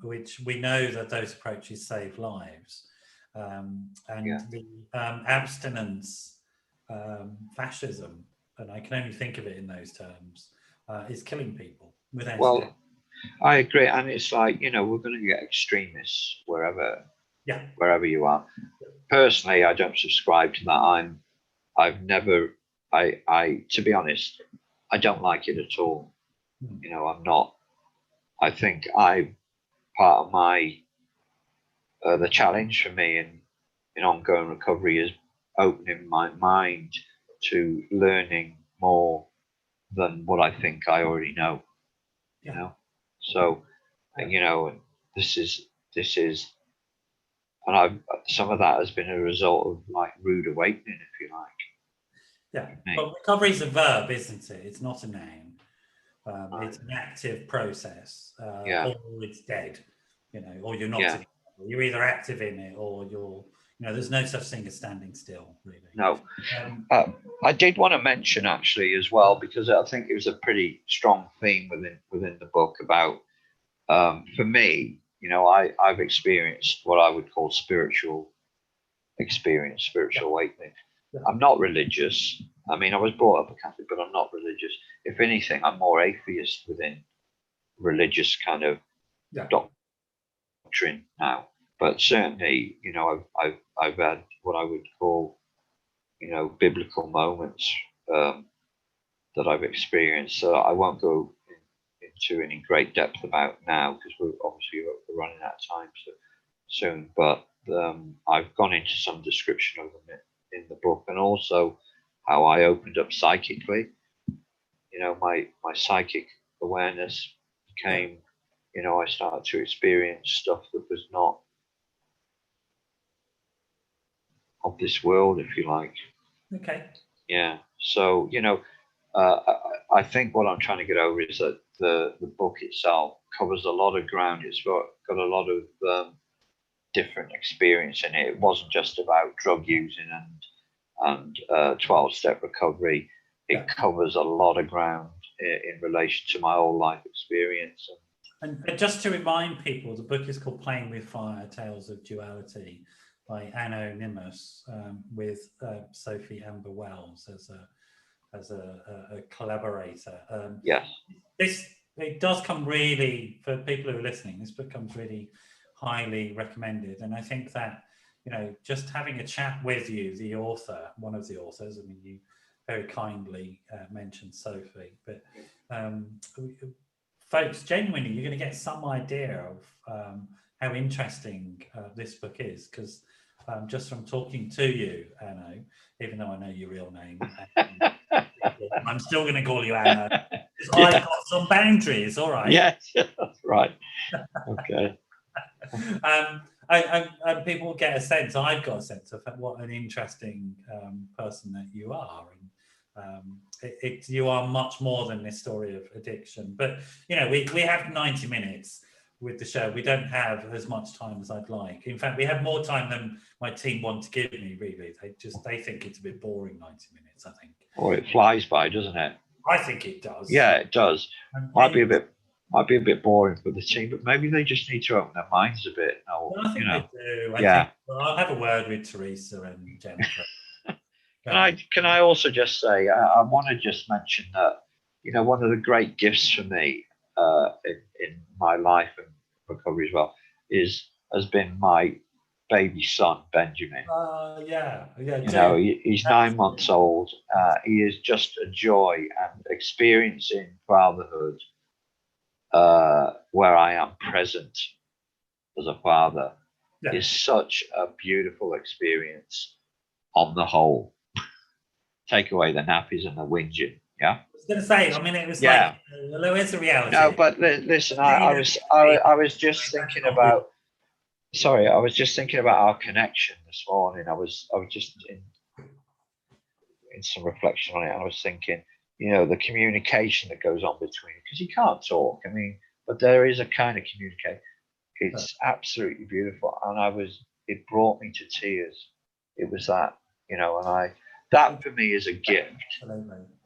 which we know that those approaches save lives. And the abstinence fascism, and I can only think of it in those terms, is killing people without. I agree, and it's like, you know, we're going to get extremists wherever you are. Personally, I don't subscribe to that. I've never, to be honest, I don't like it at all. You know, I'm not. I think part of my the challenge for me in ongoing recovery is opening my mind to learning more than what I think I already know. You know, so you know, this is, and some of that has been a result of like rude awakening, if you like. Yeah, but recovery is a verb, isn't it? It's not a noun. It's an active process, or it's dead, you know, or you're not in it. You're either active in it or you're, you know, there's no such thing as standing still, really. No. I did want to mention actually as well, because I think it was a pretty strong theme within the book about, for me, you know, I've experienced what I would call spiritual awakening. I'm not religious. I mean, I was brought up a Catholic, but I'm not religious. If anything, I'm more atheist within religious kind of doctrine now. But certainly, you know, I've had what I would call, you know, biblical moments that I've experienced. So I won't go into any great depth about now, because we're running out of time soon. But I've gone into some description of them in the book, and also how I opened up psychically. You know, my psychic awareness became, you know, I started to experience stuff that was not of this world, if you like. Okay. Yeah. So, you know, I think what I'm trying to get over is that the book itself covers a lot of ground. It's got a lot of different experience in it. It wasn't just about drug using and 12-step recovery. It covers a lot of ground in relation to my whole life experience. And just to remind people, the book is called Playing with Fire, Tales of Duality by Ano Nimmus, with Sophie Amber Wells as a collaborator. Yes. It does come really, for people who are listening, this book comes really highly recommended. And I think that, you know, just having a chat with you, the author, one of the authors, I mean, you very kindly mentioned Sophie, but folks, genuinely, you're going to get some idea of how interesting this book is, because just from talking to you, Ano, even though I know your real name, I'm still going to call you Ano, because I've got some boundaries, all right? Yes, that's right. Okay. And people get a sense, I've got a sense of what an interesting person that you are. And you are much more than this story of addiction. But, you know, we have 90 minutes with the show. We don't have as much time as I'd like. In fact, we have more time than my team want to give me, really. They think it's a bit boring, 90 minutes, I think. Well, it flies by, doesn't it? I think it does. Yeah, it does. Might be a bit boring for the team, but maybe they just need to open their minds a bit. I think they do. I'll have a word with Teresa and Jennifer. Can I also just say, I want to just mention that, you know, one of the great gifts for me in my life and recovery as well has been my baby son, Benjamin. You know, he's 9 months old. He is just a joy, and experiencing fatherhood where I am present as a father is such a beautiful experience on the whole. Take away the nappies and the whinging, yeah? I was going to say, I mean, it was like, where's the reality? No, but listen, I was just thinking about, I was just thinking about our connection this morning. I was just in some reflection on it. I was thinking, you know, the communication that goes on between, because you can't talk, I mean, but there is a kind of communication. It's absolutely beautiful. And it brought me to tears. It was that, you know, and that for me is a gift.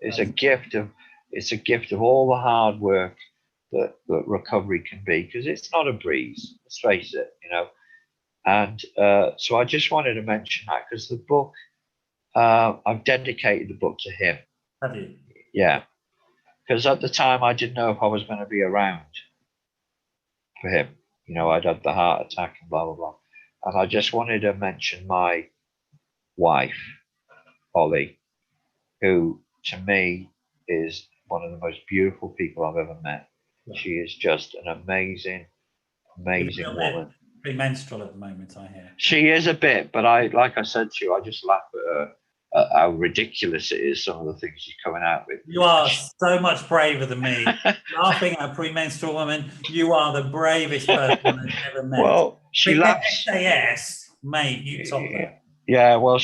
It's a gift of all the hard work that recovery can be, because it's not a breeze, let's face it, you know. And so I just wanted to mention that, because the book, I've dedicated the book to him. Have you? Yeah. Because at the time I didn't know if I was going to be around. for him. You know, I'd had the heart attack and blah blah blah. And I just wanted to mention my wife, Holly, who to me is one of the most beautiful people I've ever met. Yeah. She is just an amazing woman. Premenstrual at the moment, I hear. She is a bit, but like I said to you, I just laugh at her, at how ridiculous it is, some of the things she's coming out with. You are so much braver than me. Laughing at a premenstrual woman, you are the bravest person I've ever met. Well, she laughs. SAS, mate, you top that. Yeah, well,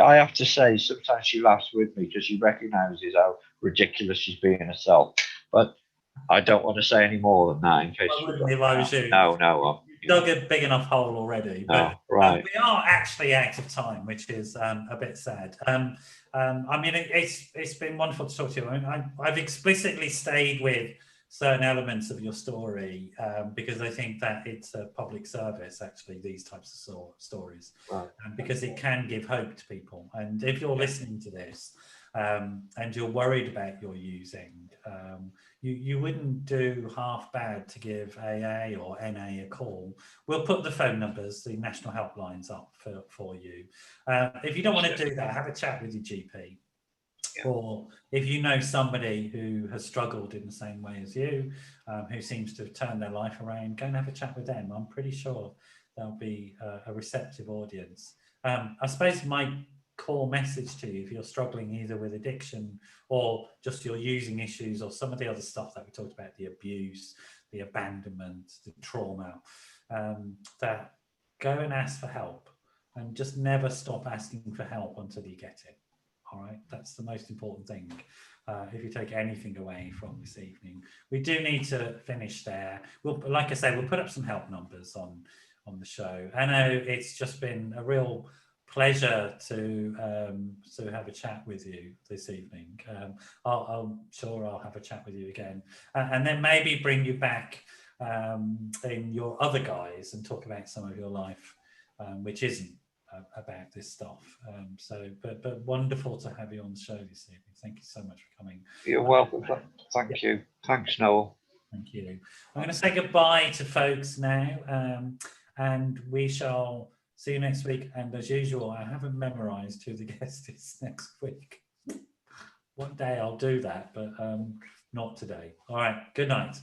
I have to say, sometimes she laughs with me because she recognises how ridiculous she's being herself. But I don't want to say any more than that in case. I wouldn't if I was you. No. You dug a big enough hole already. No, right. We are actually out of time, which is a bit sad. I mean, it's been wonderful to talk to you. I mean, I've explicitly stayed with certain elements of your story because I think that it's a public service, actually, these types of stories, right. Because it can give hope to people. And if you're listening to this and you're worried about your using, you wouldn't do half bad to give AA or NA a call. We'll put the phone numbers, the national helplines up for you. If you don't want to do that, have a chat with your GP. Yeah. Or if you know somebody who has struggled in the same way as you, who seems to have turned their life around, go and have a chat with them. I'm pretty sure there'll be a receptive audience. I suppose my core message to you, if you're struggling either with addiction or just your using issues or some of the other stuff that we talked about, the abuse, the abandonment, the trauma, that go and ask for help and just never stop asking for help until you get it. All right, that's the most important thing. If you take anything away from this evening, we do need to finish there. Like I say, we'll put up some help numbers on the show. I know it's just been a real pleasure to have a chat with you this evening. I'm sure I'll have a chat with you again, and then maybe bring you back in your other guise and talk about some of your life, which isn't about this stuff. But wonderful to have you on the show this evening. Thank you so much for coming. You're welcome. Thank you. Thanks, Noel. Thank you. I'm going to say goodbye to folks now, and we shall see you next week. And as usual, I haven't memorized who the guest is next week. One day I'll do that, but not today. All right. Good night.